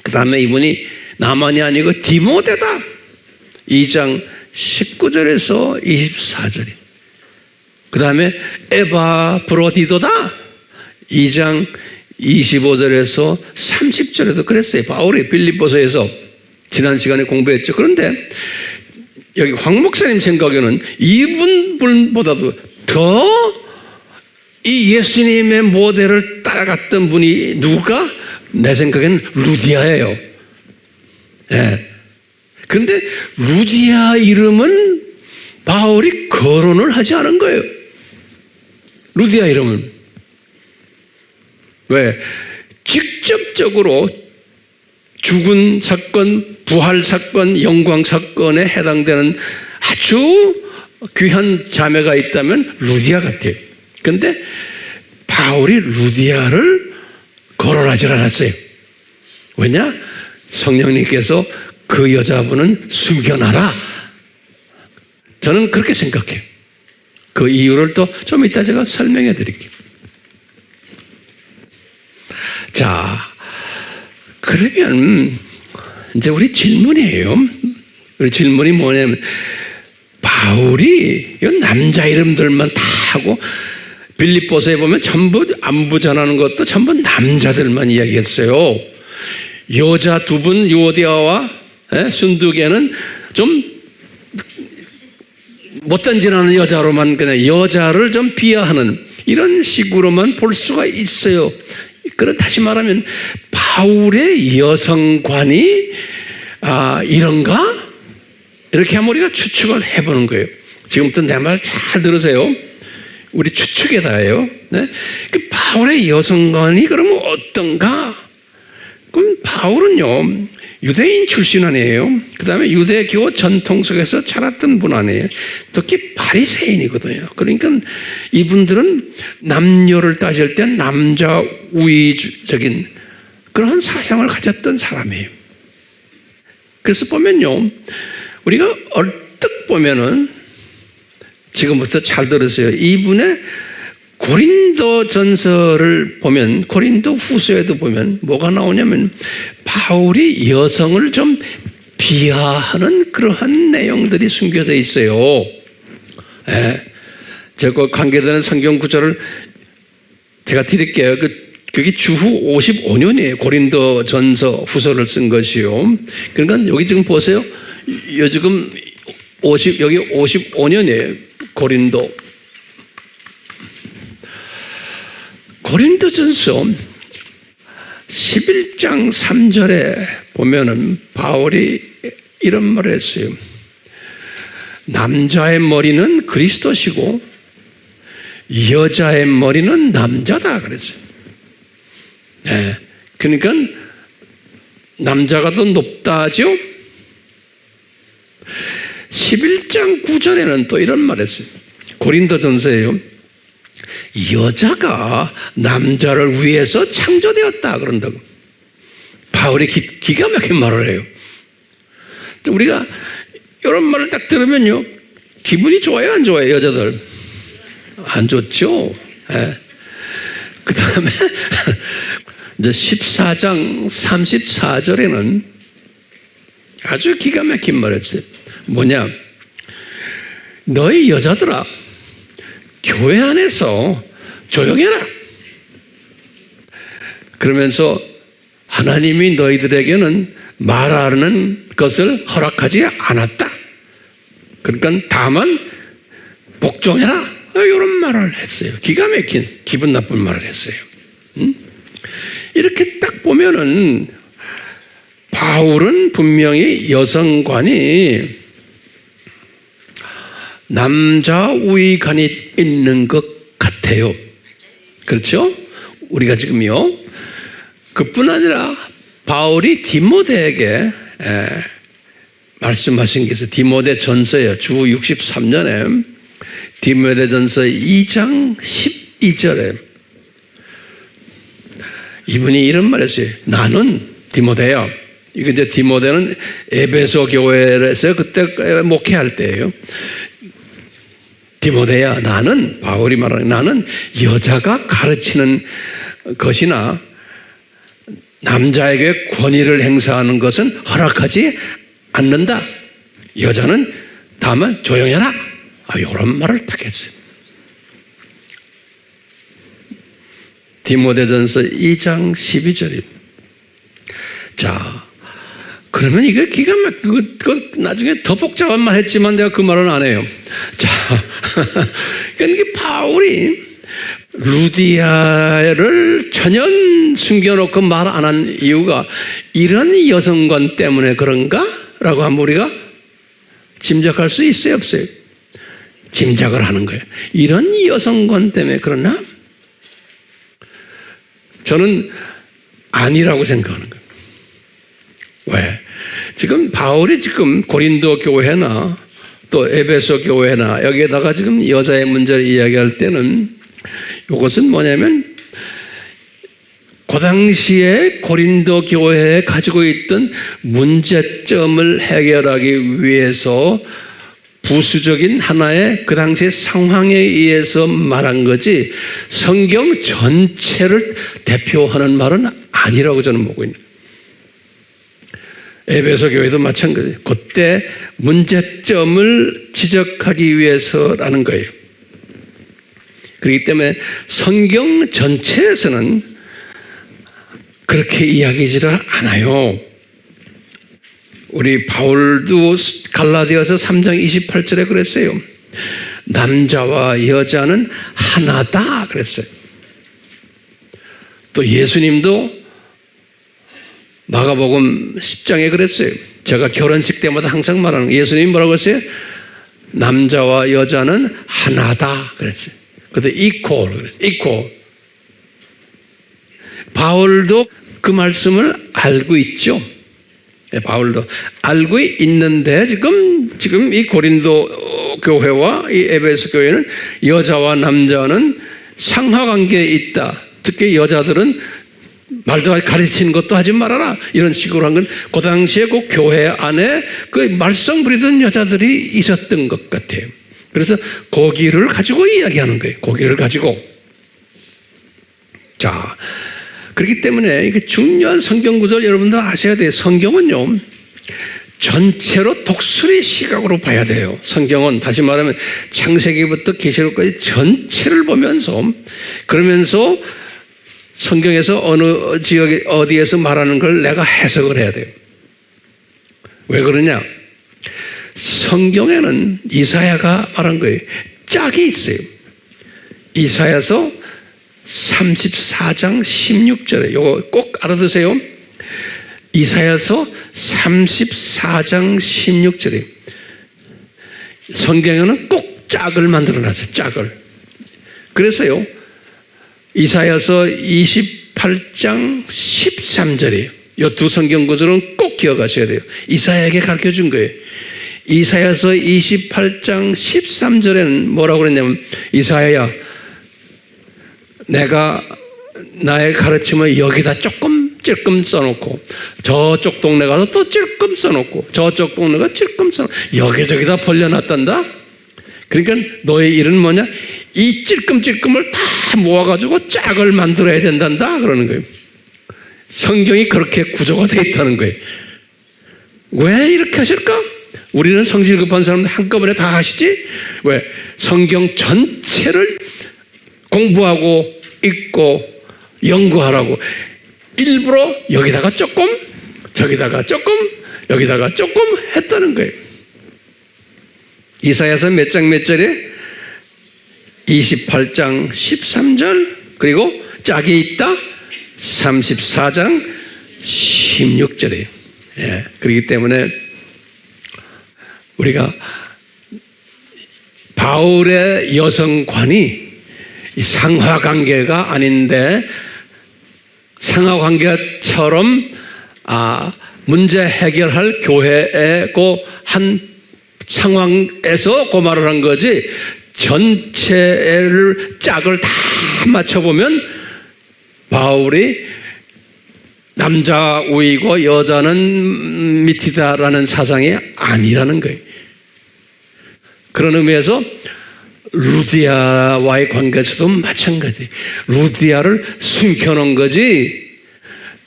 그 다음에 이분이 나만이 아니고 디모데다. 2장 19절에서 24절이. 그 다음에 에바브로디도다. 2장 25절에서 30절에도 그랬어요. 바울이 빌립보서에서 지난 시간에 공부했죠. 그런데 여기 황 목사님 생각에는 이분보다도 더 이 예수님의 모델을 따라갔던 분이 누굴까? 내 생각에는 루디아예요. 예. 그런데 루디아 이름은 바울이 거론을 하지 않은 거예요. 루디아 이름은. 왜? 직접적으로 죽은 사건, 부활 사건, 영광 사건에 해당되는 아주 귀한 자매가 있다면 루디아 같아요. 그런데 바울이 루디아를 거론하지 않았어요. 왜냐? 성령님께서 그 여자분은 숨겨놔라. 저는 그렇게 생각해요. 그 이유를 또 좀 이따 제가 설명해 드릴게요. 자, 그러면 이제 우리 질문이에요. 우리 질문이 뭐냐면 바울이 남자 이름들만 다 하고 빌립보서에 보면 전부 안부 전하는 것도 전부 남자들만 이야기했어요. 여자 두 분 유오디아와 순두개는 좀 못단지나는 여자로만 그냥 여자를 좀 비하하는 이런 식으로만 볼 수가 있어요. 그런 다시 말하면 바울의 여성관이 이런가? 이렇게 하면 우리가 추측을 해보는 거예요. 지금부터 내 말 잘 들으세요. 우리 추측에 다예요. 네? 바울의 여성관이 그러면 어떤가? 그럼 바울은요 유대인 출신 아니에요. 그 다음에 유대교 전통 속에서 자랐던 분 아니에요. 특히 바리새인이거든요. 그러니까 이분들은 남녀를 따질 때 남자 우위적인 그런 사상을 가졌던 사람이에요. 그래서 보면요 우리가 얼뜻 보면은 지금부터 잘 들으세요. 이분의 고린도 전서를 보면 고린도 후서에도 보면 뭐가 나오냐면 바울이 여성을 좀 비하하는 그러한 내용들이 숨겨져 있어요. 예. 제가 관계되는 성경 구절을 제가 드릴게요. 그게 주후 55년이에요. 고린도 전서 후서를 쓴 것이요. 그러니까 여기 지금 보세요. 지금 여기 55년이에요. 고린도전서 11장 3절에 보면은 바울이 이런 말을 했어요. 남자의 머리는 그리스도시고 여자의 머리는 남자다 그랬어요. 네. 그러니까 남자가 더 높다죠? 11장 9절에는 또 이런 말을 했어요. 고린도전서에요. 여자가 남자를 위해서 창조되었다 그런다고. 바울이 기가 막힌 말을 해요. 우리가 이런 말을 딱 들으면요, 기분이 좋아요, 안 좋아요, 여자들? 안 좋죠. 예. 그 다음에 이제 14장 34절에는 아주 기가 막힌 말을 했어요. 뭐냐? 너희 여자들아, 교회 안에서 조용해라. 그러면서 하나님이 너희들에게는 말하는 것을 허락하지 않았다. 그러니까 다만 복종해라. 이런 말을 했어요. 기가 막힌 기분 나쁜 말을 했어요. 이렇게 딱 보면은 바울은 분명히 여성관이 남자 우위관이 있는 것 같아요. 그렇죠? 우리가 지금요, 그뿐 아니라 바울이 디모데에게 말씀하신 게 있어요. 디모데 전서예요. 주 63년에 디모데 전서 2장 12절에 이분이 이런 말 했어요. 나는 디모데야. 이거 이제 디모데는 에베소 교회에서 그때 목회할 때예요. 디모데야, 나는, 바울이 말하는, 나는 여자가 가르치는 것이나 남자에게 권위를 행사하는 것은 허락하지 않는다. 여자는 다만 조용해라. 이런 말을 딱 했어요. 디모데전서 2장 12절입니다. 자, 그러면 이거 기가 막히고, 나중에 더 복잡한 말 했지만 내가 그 말은 안 해요. 자, 그러니까 바울이 루디아를 전혀 숨겨놓고 말 안 한 이유가 이런 여성관 때문에 그런가? 라고 하면 우리가 짐작할 수 있어요, 없어요? 짐작을 하는 거예요. 이런 여성관 때문에 그러나? 저는 아니라고 생각하는 거예요. 왜? 지금 바울이 지금 고린도 교회나 또 에베소 교회나 여기에다가 지금 여자의 문제를 이야기할 때는 이것은 뭐냐면 그 당시에 고린도 교회에 가지고 있던 문제점을 해결하기 위해서 부수적인 하나의 그 당시의 상황에 의해서 말한 거지 성경 전체를 대표하는 말은 아니라고 저는 보고 있는 거예요. 에베소 교회도 마찬가지예요. 그때 문제점을 지적하기 위해서라는 거예요. 그렇기 때문에 성경 전체에서는 그렇게 이야기지를 않아요. 우리 바울도 갈라디아서 3장 28절에 그랬어요. 남자와 여자는 하나다 그랬어요. 또 예수님도 마가복음 10장에 그랬어요. 제가 결혼식 때마다 항상 말하는 거예요. 예수님이 뭐라고 했어요? 남자와 여자는 하나다 그랬어요. 그때 equal 그랬어요. equal. 바울도 그 말씀을 알고 있죠. 바울도 알고 있는데 지금 이 고린도 교회와 이 에베소 교회는 여자와 남자는 상하관계에 있다. 특히 여자들은 말도 가르치는 것도 하지 말아라. 이런 식으로 한 건 그 당시에 그 교회 안에 그 말썽 부리던 여자들이 있었던 것 같아요. 그래서 고기를 가지고 이야기하는 거예요. 고기를 가지고. 자, 그렇기 때문에 이게 중요한 성경 구절 여러분들 아셔야 돼요. 성경은요, 전체로 독수리 시각으로 봐야 돼요. 성경은 다시 말하면 창세기부터 계시록까지 전체를 보면서 그러면서 성경에서 어느 지역에 어디에서 말하는 걸 내가 해석을 해야 돼요. 왜 그러냐? 성경에는 이사야가 말한 거예요. 짝이 있어요. 이사야서 34장 16절에 이거 꼭 알아두세요. 이사야서 34장 16절에 성경에는 꼭 짝을 만들어놨어요. 짝을. 그래서요 이사야서 28장 13절이에요. 이 두 성경 구절은 꼭 기억하셔야 돼요. 이사야에게 가르쳐준 거예요. 이사야서 28장 13절에는 뭐라고 그랬냐면, 이사야야, 내가 나의 가르침을 여기다 조금 찔끔 써놓고, 저쪽 동네 가서 또 찔끔 써놓고, 저쪽 동네 가서 찔끔 써놓고, 여기저기다 벌려놨단다. 그러니까 너의 일은 뭐냐? 이 찔끔찔끔을 다 모아가지고 짝을 만들어야 된단다 그러는 거예요. 성경이 그렇게 구조가 되어 있다는 거예요. 왜 이렇게 하실까? 우리는 성질 급한 사람들 한꺼번에 다 하시지? 왜? 성경 전체를 공부하고 읽고 연구하라고 일부러 여기다가 조금, 저기다가 조금, 여기다가 조금 했다는 거예요. 이사야서 몇 장 몇 절에? 28장 13절, 그리고 짝이 있다 34장 16절이에요. 예, 그렇기 때문에 우리가 바울의 여성관이 상하관계가 아닌데, 상하관계처럼 문제 해결할 교회의 그 한 상황에서 그 말을 한 거지, 전체를 짝을 다 맞춰보면 바울이 남자 우이고 여자는 밑이다라는 사상이 아니라는 거예요. 그런 의미에서 루디아와의 관계에서도 마찬가지. 루디아를 숨겨놓은 거지,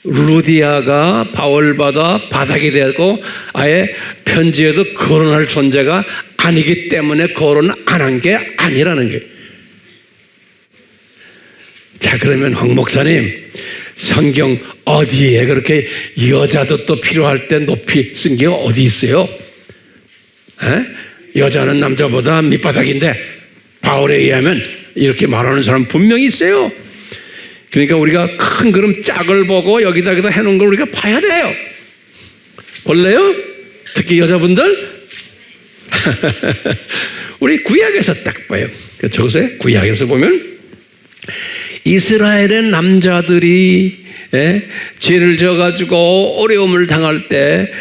루디아가 바울보다 바닥이 되고 아예 편지에도 거론할 존재가 아니기 때문에 거론 안 한 게 아니라는 거예요. 자, 그러면 황 목사님, 성경 어디에 그렇게 여자도 또 필요할 때 높이 쓴 게 어디 있어요? 여자는 남자보다 밑바닥인데 바울에 의하면 이렇게 말하는 사람 분명히 있어요. 그러니까 우리가 큰 그림 짝을 보고 여기다 해놓은 걸 우리가 봐야 돼요. 볼래요? 특히 여자분들? 우리 구약에서 딱 봐요. 저것에 구약에서 보면 이스라엘의 남자들이 죄를 져가지고 어려움을 당할 때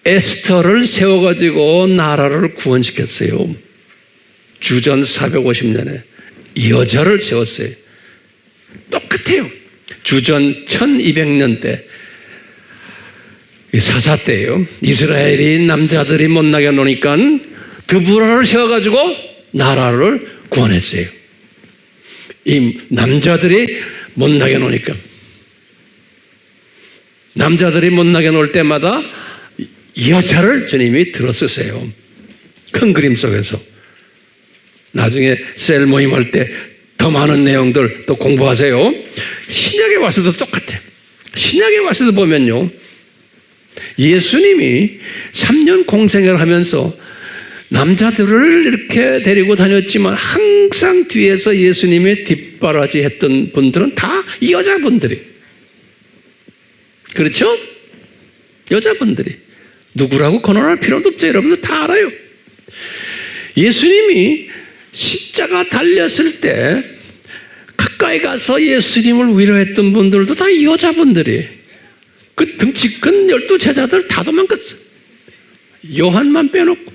에스더를 세워가지고 나라를 구원시켰어요. 주전 450년에 여자를 세웠어요. 똑같아요. 주전 1200년 때 사사 때예요. 이스라엘이 남자들이 못나게 노니까 드보라를 세워가지고 나라를 구원했어요. 이 남자들이 못나게 노니까, 남자들이 못나게 놀 때마다 여자를 주님이 들어쓰세요. 큰 그림 속에서. 나중에 셀 모임할 때 더 많은 내용들 또 공부하세요. 신약에 와서도 똑같아요. 신약에 와서도 보면요, 예수님이 3년 공생을 하면서 남자들을 이렇게 데리고 다녔지만 항상 뒤에서 예수님의 뒷바라지 했던 분들은 다 여자분들이. 그렇죠? 여자분들이. 누구라고 거론할 필요도 없죠. 여러분들 다 알아요. 예수님이 십자가 달렸을 때 가까이 가서 예수님을 위로했던 분들도 다 여자분들이. 그 등치 큰 12제자들 다 도망갔어. 요한만 빼놓고.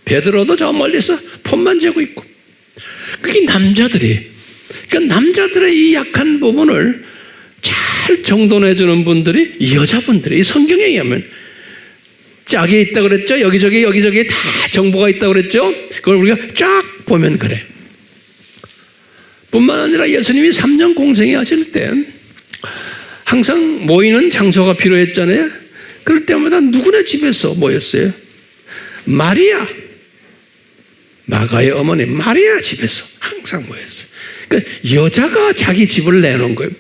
베드로도 저 멀리서 폰만 재고 있고. 그게 남자들이. 그러니까 남자들의 이 약한 부분을 잘 정돈해주는 분들이 여자분들이. 이 성경에 의하면 짝이 있다고 그랬죠? 여기저기 다 정보가 있다고 그랬죠? 그걸 우리가 쫙 보면 그래. 뿐만 아니라 예수님이 3년 공생회 하실 때 항상 모이는 장소가 필요했잖아요. 그럴 때마다 누구네 집에서 모였어요? 마리아, 마가의 어머니 마리아 집에서 항상 모였어요. 그러니까 여자가 자기 집을 내놓은 거예요.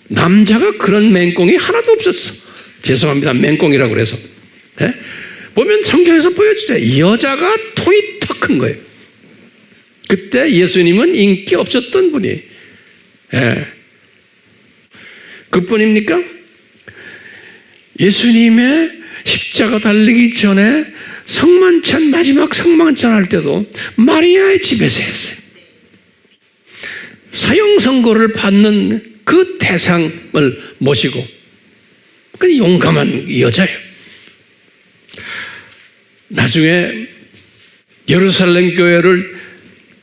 남자가 그런 맹꽁이 하나도 없었어. 죄송합니다, 맹꽁이라고 그래서. 보면 성경에서 보여주죠. 여자가 통이 더 큰 거예요. 그때 예수님은 인기 없었던 분이. 그뿐입니까? 예수님의 십자가 달리기 전에 성만찬, 마지막 성만찬 할 때도 마리아의 집에서 했어요. 사형 선고를 받는 그 대상을 모시고. 그 용감한 여자예요. 나중에 예루살렘 교회를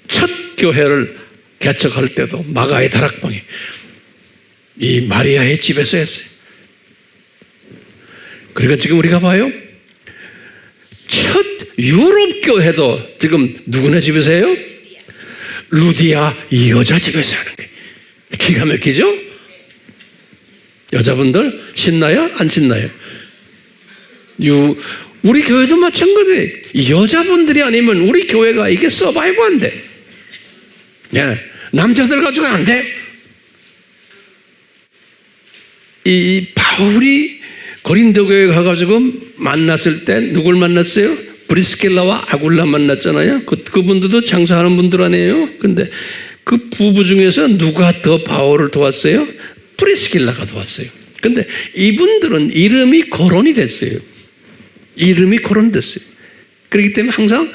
첫 교회를 개척할 때도 마가의 다락방이 이 마리아의 집에서 했어요. 그러니까 지금 우리가 봐요. 첫 유럽 교회도 지금 누구네 집에서 해요? 루디아 이 여자 집에서 하는 거예요. 기가 막히죠? 여자분들 신나요? 안 신나요? 우리 교회도 마찬가지예요. 여자분들이 아니면 우리 교회가 이게 서바이브 안 돼. 예, 남자들 가지고 안 돼. 이 바울이 고린도 교회 가가지고 만났을 때 누굴 만났어요? 브리스길라와 아굴라 만났잖아요. 그분들도 장사하는 분들 아니에요. 근데 그 부부 중에서 누가 더 바울을 도왔어요? 브리스길라가 도왔어요. 근데 이분들은 이름이 거론이 됐어요. 이름이 거론됐어요. 그렇기 때문에 항상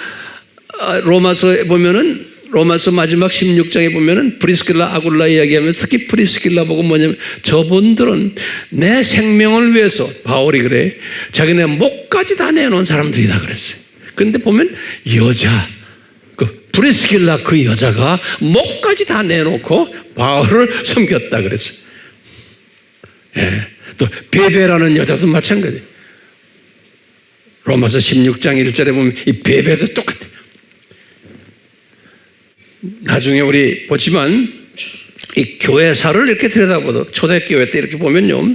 로마서에 보면은 로마서 마지막 16장에 보면은 브리스길라 아굴라 이야기하면 특히 브리스길라 보고 뭐냐면 저분들은 내 생명을 위해서 바울이 그래 자기네 목까지 다 내놓은 사람들이다 그랬어요. 그런데 보면 여자 그 브리스길라 그 여자가 목까지 다 내놓고 바울을 섬겼다 그랬어요. 예. 또 베베라는 여자도 마찬가지예요. 로마서 16장 1절에 보면 이 베베도 똑같아요. 나중에 우리 보지만 이 교회사를 이렇게 들여다보도 초대교회 때 이렇게 보면요,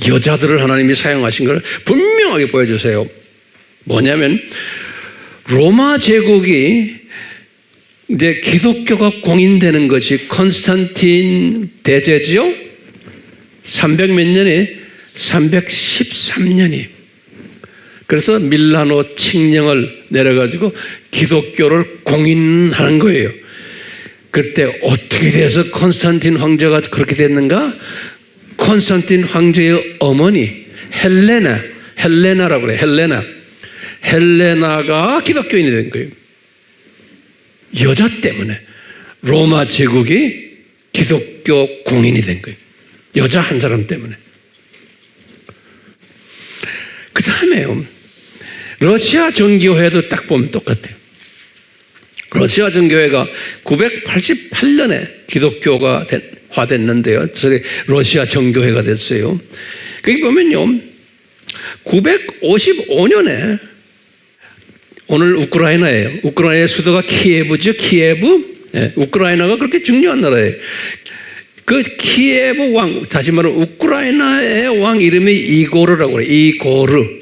여자들을 하나님이 사용하신 걸 분명하게 보여주세요. 뭐냐면 로마 제국이 이제 기독교가 공인되는 것이 콘스탄틴 대제지요. 300 몇 년이 313년이. 그래서 밀라노 칙령을 내려가지고 기독교를 공인하는 거예요. 그때 어떻게 돼서 콘스탄틴 황제가 그렇게 됐는가? 콘스탄틴 황제의 어머니 헬레나라고 그래요. 헬레나가 기독교인이 된 거예요. 여자 때문에 로마 제국이 기독교 공인이 된 거예요. 여자 한 사람 때문에. 그 다음에요, 러시아 정교회도 딱 보면 똑같아요. 러시아 정교회가 988년에 기독교가 화됐는데요. 러시아 정교회가 됐어요. 거기 보면요, 955년에 오늘 우크라이나예요. 우크라이나의 수도가 키예브죠. 키예브. 네, 우크라이나가 그렇게 중요한 나라예요. 그 키예브 왕, 다시 말하면 우크라이나의 왕 이름이 이고르라고 그래요. 이고르.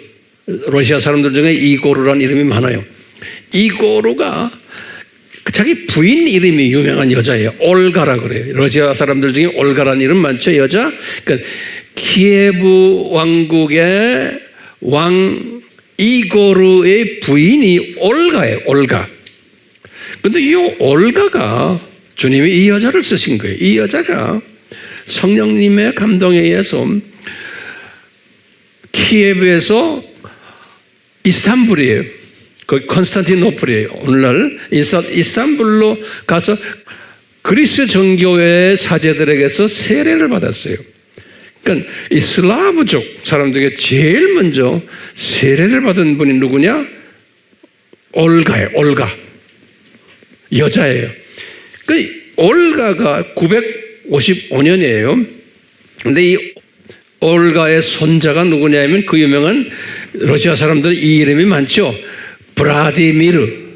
러시아 사람들 중에 이고르라는 이름이 많아요. 이고르가 자기 부인 이름이 유명한 여자예요. 올가라 그래요. 러시아 사람들 중에 올가라는 이름 많죠, 여자. 그러니까 키예브 왕국의 왕 이고르의 부인이 올가예요. 올가. 그런데 이 올가가 주님이 이 여자를 쓰신 거예요. 이 여자가 성령님의 감동에 의해서 키예브에서 이스탄불이에요. 거기 콘스탄티노플이에요. 오늘날 이스탄불로 가서 그리스 정교회의 사제들에게서 세례를 받았어요. 그러니까 이 슬라브족 사람 중에 제일 먼저 세례를 받은 분이 누구냐? 올가예요. 올가. 여자예요. 그 올가가 955년이에요. 근데 이 올가의 손자가 누구냐면 그 유명한 러시아 사람들 이 이름이 많죠. 브라디미르.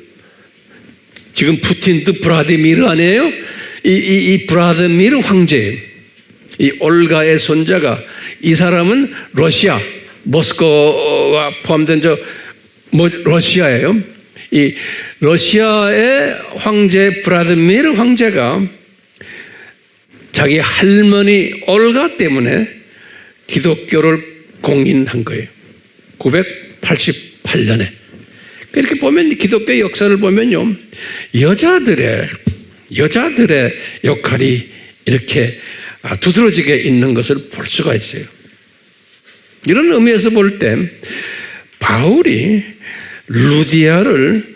지금 푸틴도 브라디미르 아니에요? 이 브라디미르 황제예요. 이 올가의 손자가, 이 사람은 러시아, 모스크바가 포함된 러시아예요. 이 러시아의 황제 브라디미르 황제가 자기 할머니 올가 때문에 기독교를 공인한 거예요. 988년에. 이렇게 보면 기독교 역사를 보면요, 여자들의 역할이 이렇게 두드러지게 있는 것을 볼 수가 있어요. 이런 의미에서 볼 때 바울이 루디아를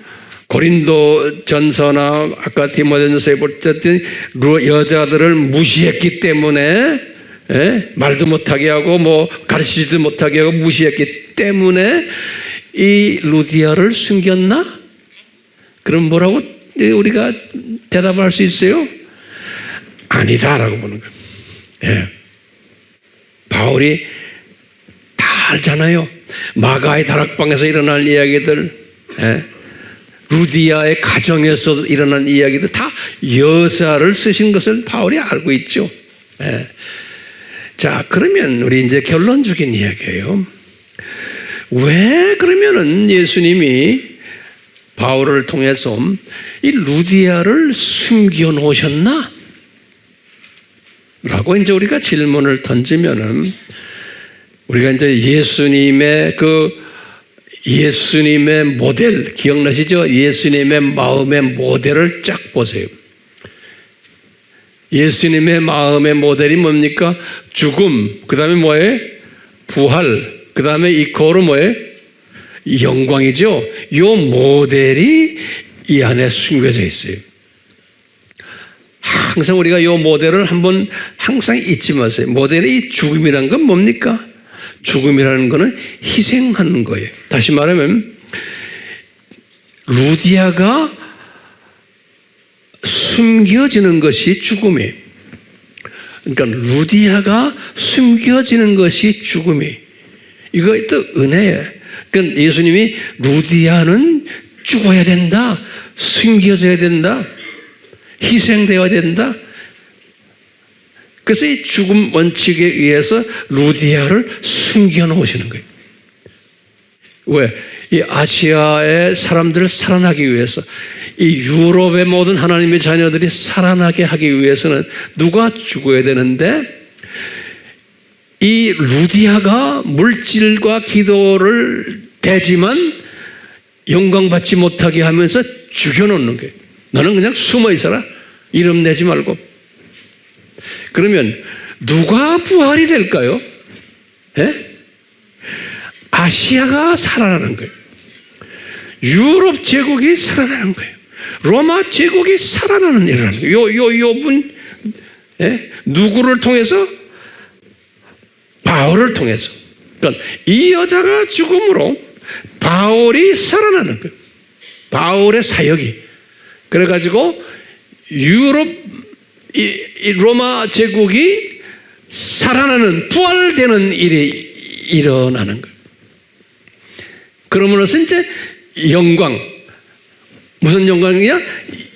고린도 전서나 아까 디모데전서에 볼 때 여자들을 무시했기 때문에, 말도 못하게 하고 뭐 가르치지도 못하게 하고 무시했기 때문에 이 루디아를 숨겼나? 그럼 뭐라고 우리가 대답할 수 있어요? 아니다라고 보는 거예요. 예. 바울이 다 알잖아요. 마가의 다락방에서 일어난 이야기들, 예. 루디아의 가정에서 일어난 이야기들 다 여사를 쓰신 것을 바울이 알고 있죠. 예. 자, 그러면 우리 이제 결론적인 이야기예요. 왜 그러면은 예수님이 바울을 통해서 이 루디아를 숨겨 놓으셨나? 라고 이제 우리가 질문을 던지면은 우리가 이제 예수님의 모델 기억나시죠? 예수님의 마음의 모델을 쫙 보세요. 예수님의 마음의 모델이 뭡니까? 죽음, 그 다음에 뭐예요? 부활, 그 다음에 이코로 뭐예요? 영광이죠. 이 모델이 이 안에 숨겨져 있어요. 항상 우리가 이 모델을 한번 항상 잊지 마세요. 모델의 죽음이라는 건 뭡니까? 죽음이라는 것은 희생하는 거예요. 다시 말하면 루디아가 숨겨지는 것이 죽음이에요. 그러니까 루디아가 숨겨지는 것이 죽음이에요. 이거 또 은혜예요. 그러니까 예수님이 루디아는 죽어야 된다, 숨겨져야 된다, 희생되어야 된다. 그래서 이 죽음 원칙에 의해서 루디아를 숨겨 놓으시는 거예요. 왜? 이 아시아의 사람들을 살아나기 위해서, 이 유럽의 모든 하나님의 자녀들이 살아나게 하기 위해서는 누가 죽어야 되는데, 이 루디아가 물질과 기도를 대지만 영광받지 못하게 하면서 죽여놓는 거예요. 너는 그냥 숨어 있어라. 이름 내지 말고. 그러면 누가 부활이 될까요? 예? 아시아가 살아나는 거예요. 유럽 제국이 살아나는 거예요. 로마 제국이 살아나는 일을 하는 거예요. 요 분, 예? 누구를 통해서? 바울을 통해서. 그러니까 이 여자가 죽음으로 바울이 살아나는 거예요. 바울의 사역이. 그래가지고 유럽, 이 로마 제국이 살아나는, 부활되는 일이 일어나는 거예요. 그러므로서 이제 영광, 무슨 영광이냐?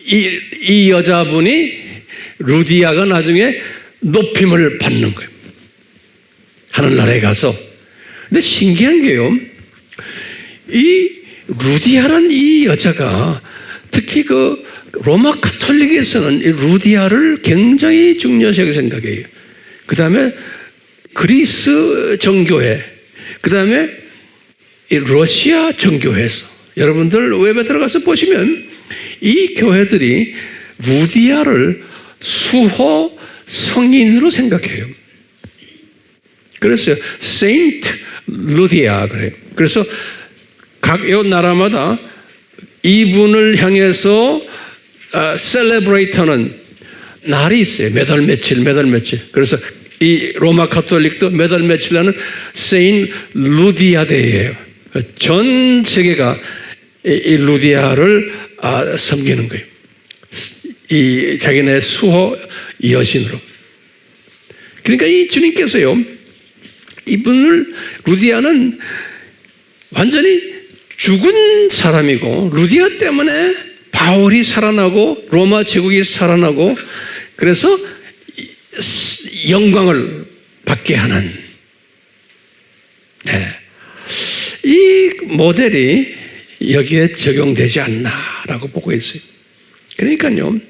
이 여자분이, 루디아가 나중에 높임을 받는 거예요. 하늘나라에 가서. 근데 신기한 게요, 이 루디아란 이 여자가 특히 그 로마 가톨릭에서는 이 루디아를 굉장히 중요하게 생각해요. 그 다음에 그리스 정교회, 그 다음에 이 러시아 정교회에서, 여러분들 웹에 들어가서 보시면 이 교회들이 루디아를 수호 성인으로 생각해요. 그래서 세인트 루디아 그래요. 그래서 각 나라마다 이분을 향해서 셀레브레이트하는 날이 있어요. 몇 월 며칠. 그래서 이 로마 가톨릭도 몇 월 며칠 나는 세인 루디아 데이예요. 전 세계가 이 루디아를 섬기는 거예요. 이 자기네 수호 여신으로. 그러니까 이 주님께서요, 이분을, 루디아는 완전히 죽은 사람이고, 루디아 때문에 바울이 살아나고 로마 제국이 살아나고, 그래서 영광을 받게 하는, 네, 이 모델이 여기에 적용되지 않나라고 보고 있어요. 그러니까요,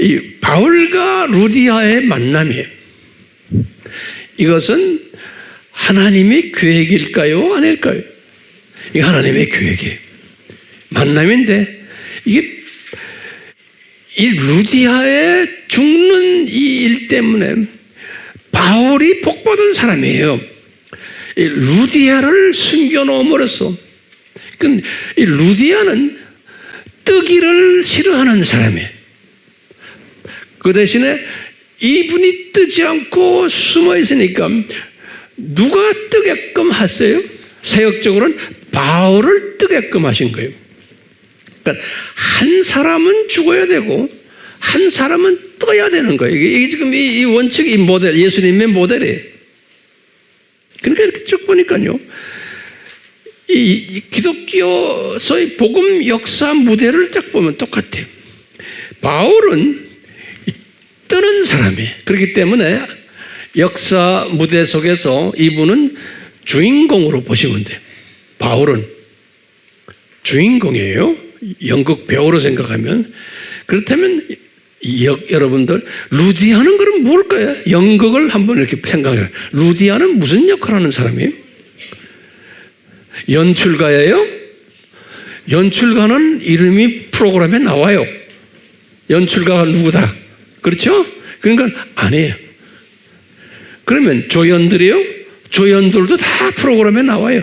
이 바울과 루디아의 만남이에요. 이것은 하나님의 계획일까요? 아닐까요? 이게 하나님의 계획이에요. 만남인데, 이게 이 루디아의 죽는 이 일 때문에 바울이 복받은 사람이에요. 이 루디아를 숨겨놓음으로써, 이 루디아는 뜨기를 싫어하는 사람이에요. 그 대신에 이분이 뜨지 않고 숨어 있으니까 누가 뜨게끔 하세요? 세역적으로는 바울을 뜨게끔 하신 거예요. 그러니까 한 사람은 죽어야 되고 한 사람은 떠야 되는 거예요. 이게 지금 이 원칙, 이 모델, 예수님의 모델이에요. 그러니까 이렇게 쭉 보니까요, 이 기독교의 복음 역사 무대를 쫙 보면 똑같아요. 바울은 뜨는 사람이에요. 그렇기 때문에 역사 무대 속에서 이분은 주인공으로 보시면 돼요. 바울은 주인공이에요. 연극 배우로 생각하면. 그렇다면 여러분들, 루디아는 그럼 뭘까요? 연극을 한번 이렇게 생각해요. 루디아는 무슨 역할을 하는 사람이에요? 연출가예요? 연출가는 이름이 프로그램에 나와요. 연출가가 누구다? 그렇죠? 그러니까 아니에요. 그러면 조연들이요? 조연들도 다 프로그램에 나와요.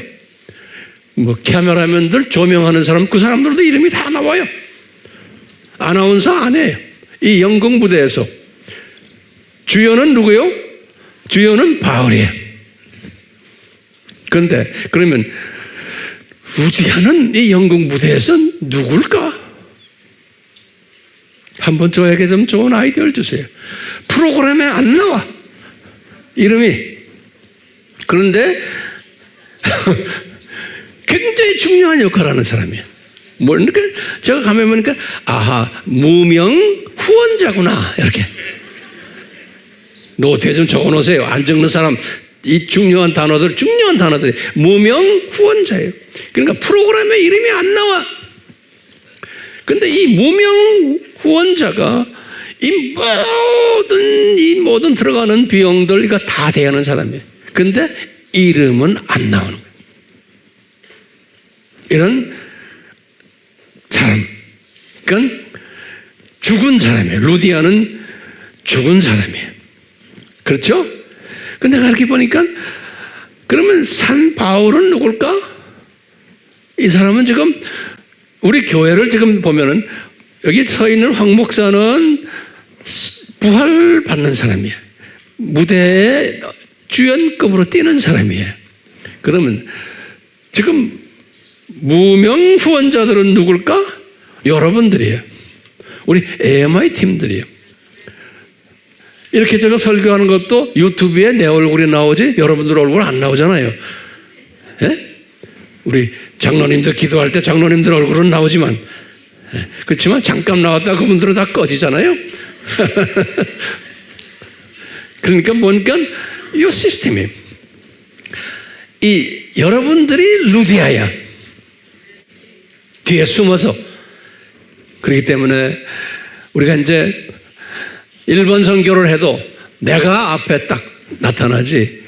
뭐 카메라맨들, 조명하는 사람, 그 사람들도 이름이 다 나와요. 아나운서 아니에요. 이 연극 무대에서 주연은 누구요? 주연은 바울이에요. 그런데 그러면 루디아는 이 연극 무대에서 누굴까? 한번 저에게 좀 좋은 아이디어를 주세요. 프로그램에 안 나와, 이름이. 그런데 굉장히 중요한 역할을 하는 사람이에요. 그러니까 제가 가면 보니까 아하, 무명 후원자구나, 이렇게 노트에 좀 적어놓으세요. 안 적는 사람, 이 중요한 단어들이 무명 후원자예요. 그러니까 프로그램에 이름이 안 나와. 근데 이 무명 후원자가 이 모든 들어가는 비용들 이거 다 대하는 사람이에요. 근데 이름은 안 나오는 거예요. 이런 사람. 그러니까 죽은 사람이에요. 루디아는 죽은 사람이에요. 그렇죠? 근데 내가 이렇게 보니까 그러면 산 바울은 누굴까? 이 사람은 지금 우리 교회를 지금 보면은 여기 서 있는 황 목사는 부활 받는 사람이에요. 무대에 주연급으로 뛰는 사람이에요. 그러면 지금 무명 후원자들은 누굴까? 여러분들이에요. 우리 AMI 팀들이에요. 이렇게 제가 설교하는 것도 유튜브에 내 얼굴이 나오지 여러분들 얼굴 안 나오잖아요. 예? 우리 장로님들 기도할 때 장로님들 얼굴은 나오지만, 그렇지만 잠깐 나왔다 그분들은 다 꺼지잖아요. 그러니까 뭔가 이 시스템이에요. 이 여러분들이 루디아야. 뒤에 숨어서. 그렇기 때문에 우리가 이제 1번 선교를 해도 내가 앞에 딱 나타나지,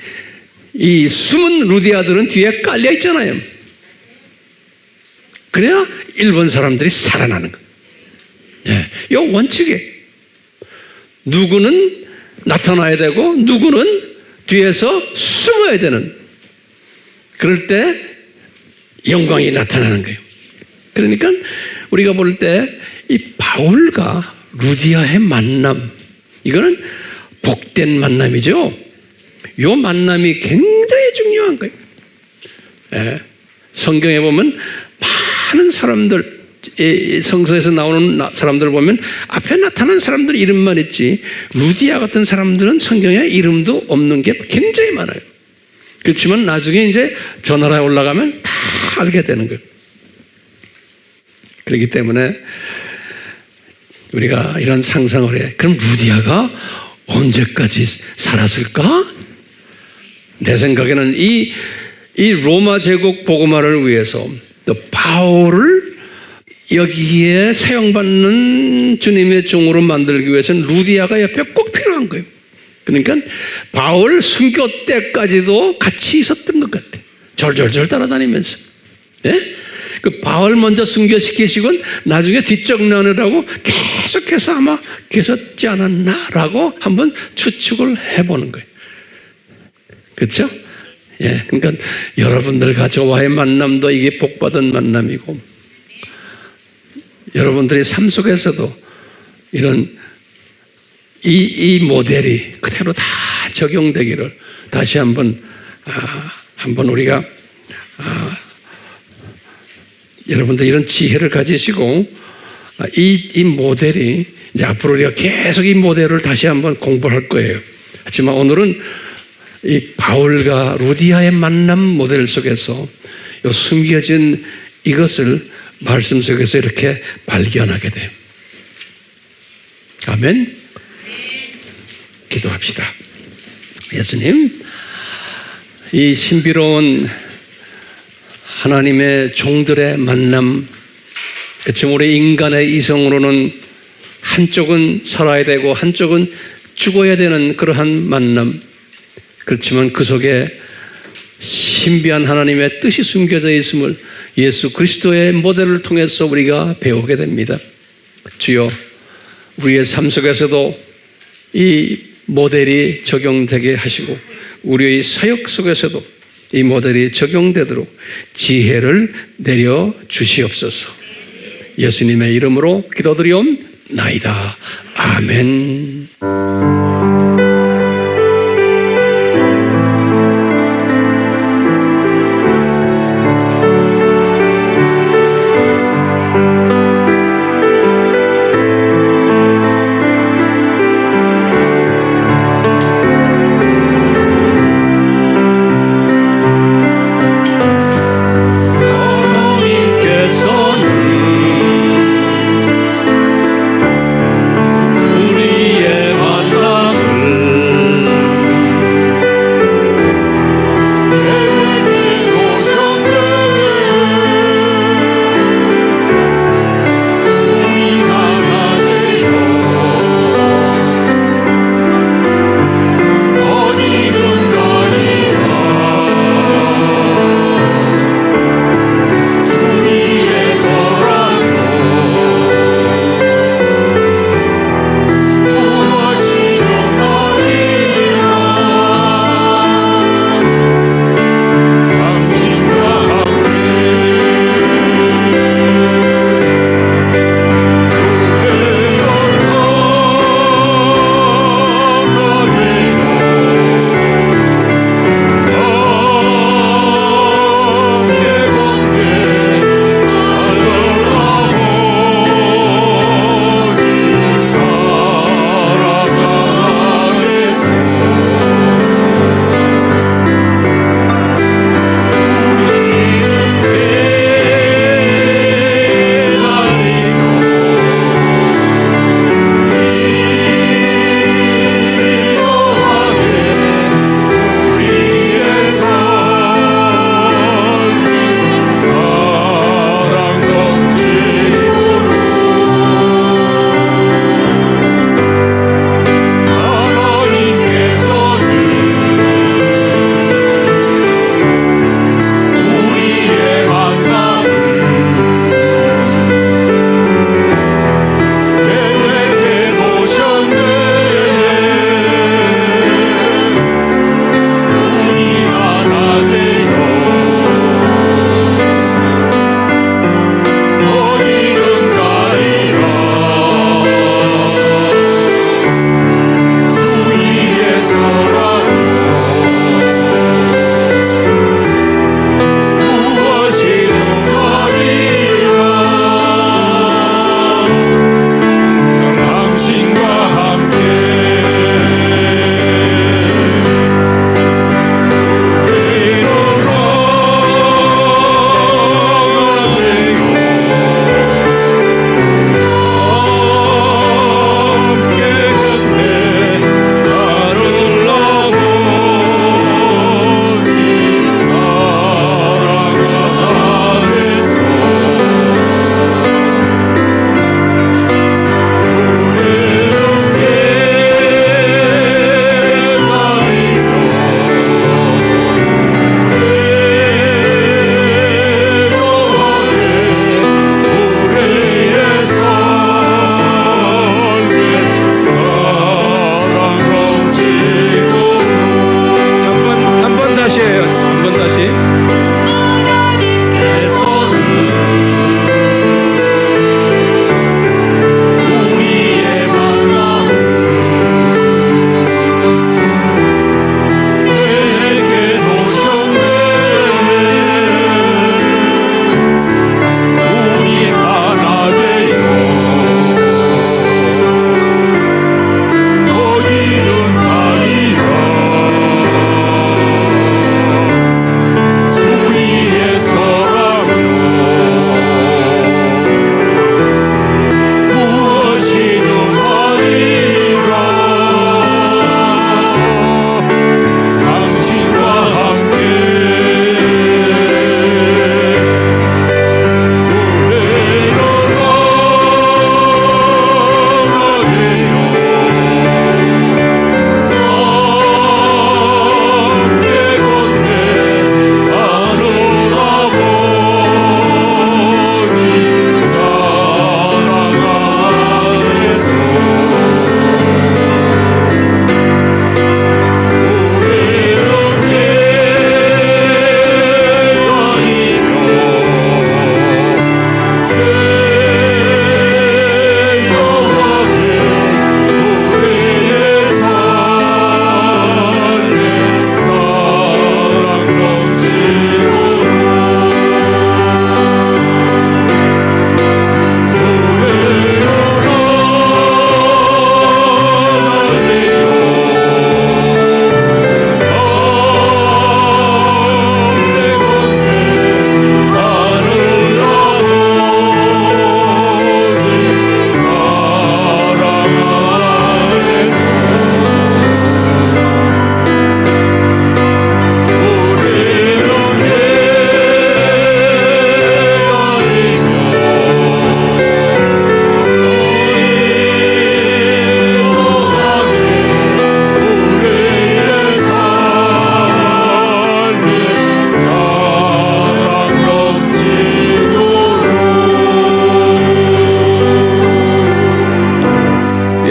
이 숨은 루디아들은 뒤에 깔려 있잖아요. 그래야 1번 사람들이 살아나는 거예요. 네, 이 원칙이에요. 누구는 나타나야 되고 누구는 뒤에서 숨어야 되는, 그럴 때 영광이 나타나는 거예요. 그러니까 우리가 볼 때 이 바울과 루디아의 만남, 이거는 복된 만남이죠. 이 만남이 굉장히 중요한 거예요. 예, 성경에 보면 많은 사람들, 성서에서 나오는 사람들을 보면 앞에 나타난 사람들 이름만 있지 루디아 같은 사람들은 성경에 이름도 없는 게 굉장히 많아요. 그렇지만 나중에 이제 저 나라에 올라가면 다 알게 되는 거예요. 그렇기 때문에 우리가 이런 상상을 해. 그럼 루디아가 언제까지 살았을까? 내 생각에는 이 로마 제국 복음화를 위해서 또 바울을 여기에 사용받는 주님의 종으로 만들기 위해서는 루디아가 옆에 꼭 필요한 거예요. 그러니까 바울 순교 때까지도 같이 있었던 것 같아요. 절절절 따라다니면서. 예? 그 바울 먼저 순교시키시고 나중에 뒷정리하느라고 계속해서 아마 계셨지 않았나라고 한번 추측을 해보는 거예요. 그렇죠? 예, 그러니까 여러분들과 저와의 만남도 이게 복받은 만남이고, 여러분들의 삶 속에서도 이런 이 모델이 그대로 다 적용되기를 다시 한번 우리가 여러분들 이런 지혜를 가지시고 이 모델이 이제 앞으로 우리가 계속 이 모델을 다시 한번 공부할 거예요. 하지만 오늘은 이 바울과 루디아의 만남 모델 속에서 이 숨겨진 이것을 말씀 속에서 이렇게 발견하게 돼요. 아멘. 기도합시다. 예수님, 이 신비로운 하나님의 종들의 만남, 그렇지만 우리 인간의 이성으로는 한쪽은 살아야 되고 한쪽은 죽어야 되는 그러한 만남, 그렇지만 그 속에 신비한 하나님의 뜻이 숨겨져 있음을 예수 그리스도의 모델을 통해서 우리가 배우게 됩니다. 주여, 우리의 삶 속에서도 이 모델이 적용되게 하시고 우리의 사역 속에서도 이 모델이 적용되도록 지혜를 내려 주시옵소서. 예수님의 이름으로 기도드리옵나이다. 아멘. 우리의 만남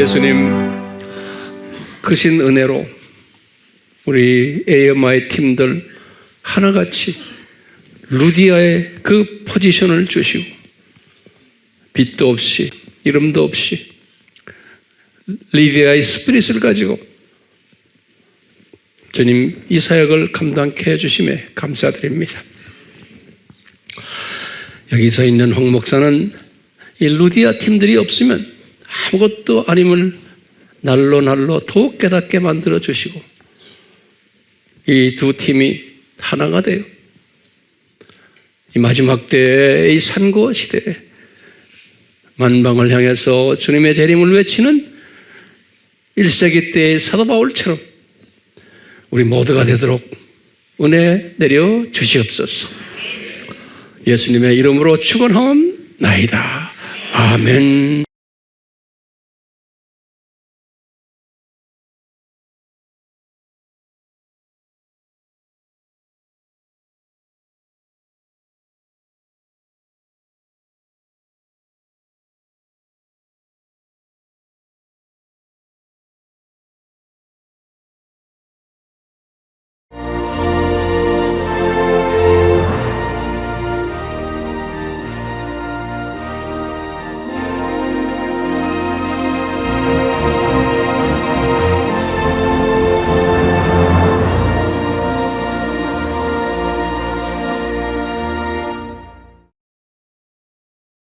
예수님 크신 은혜로 우리 AMI 팀들 하나같이 루디아의 그 포지션을 주시고 빛도 없이 이름도 없이 리디아의 스피릿을 가지고 주님 이 사역을 감당케 해주심에 감사드립니다. 여기서 있는 황 목사는 이 루디아 팀들이 없으면 아무것도 아님을 날로 더욱 깨닫게 만들어 주시고 이 두 팀이 하나가 돼요. 이 마지막 때의 이 산고 시대에 만방을 향해서 주님의 재림을 외치는 1세기 때의 사도 바울처럼 우리 모두가 되도록 은혜 내려 주시옵소서. 예수님의 이름으로 축원하옵나이다. 아멘.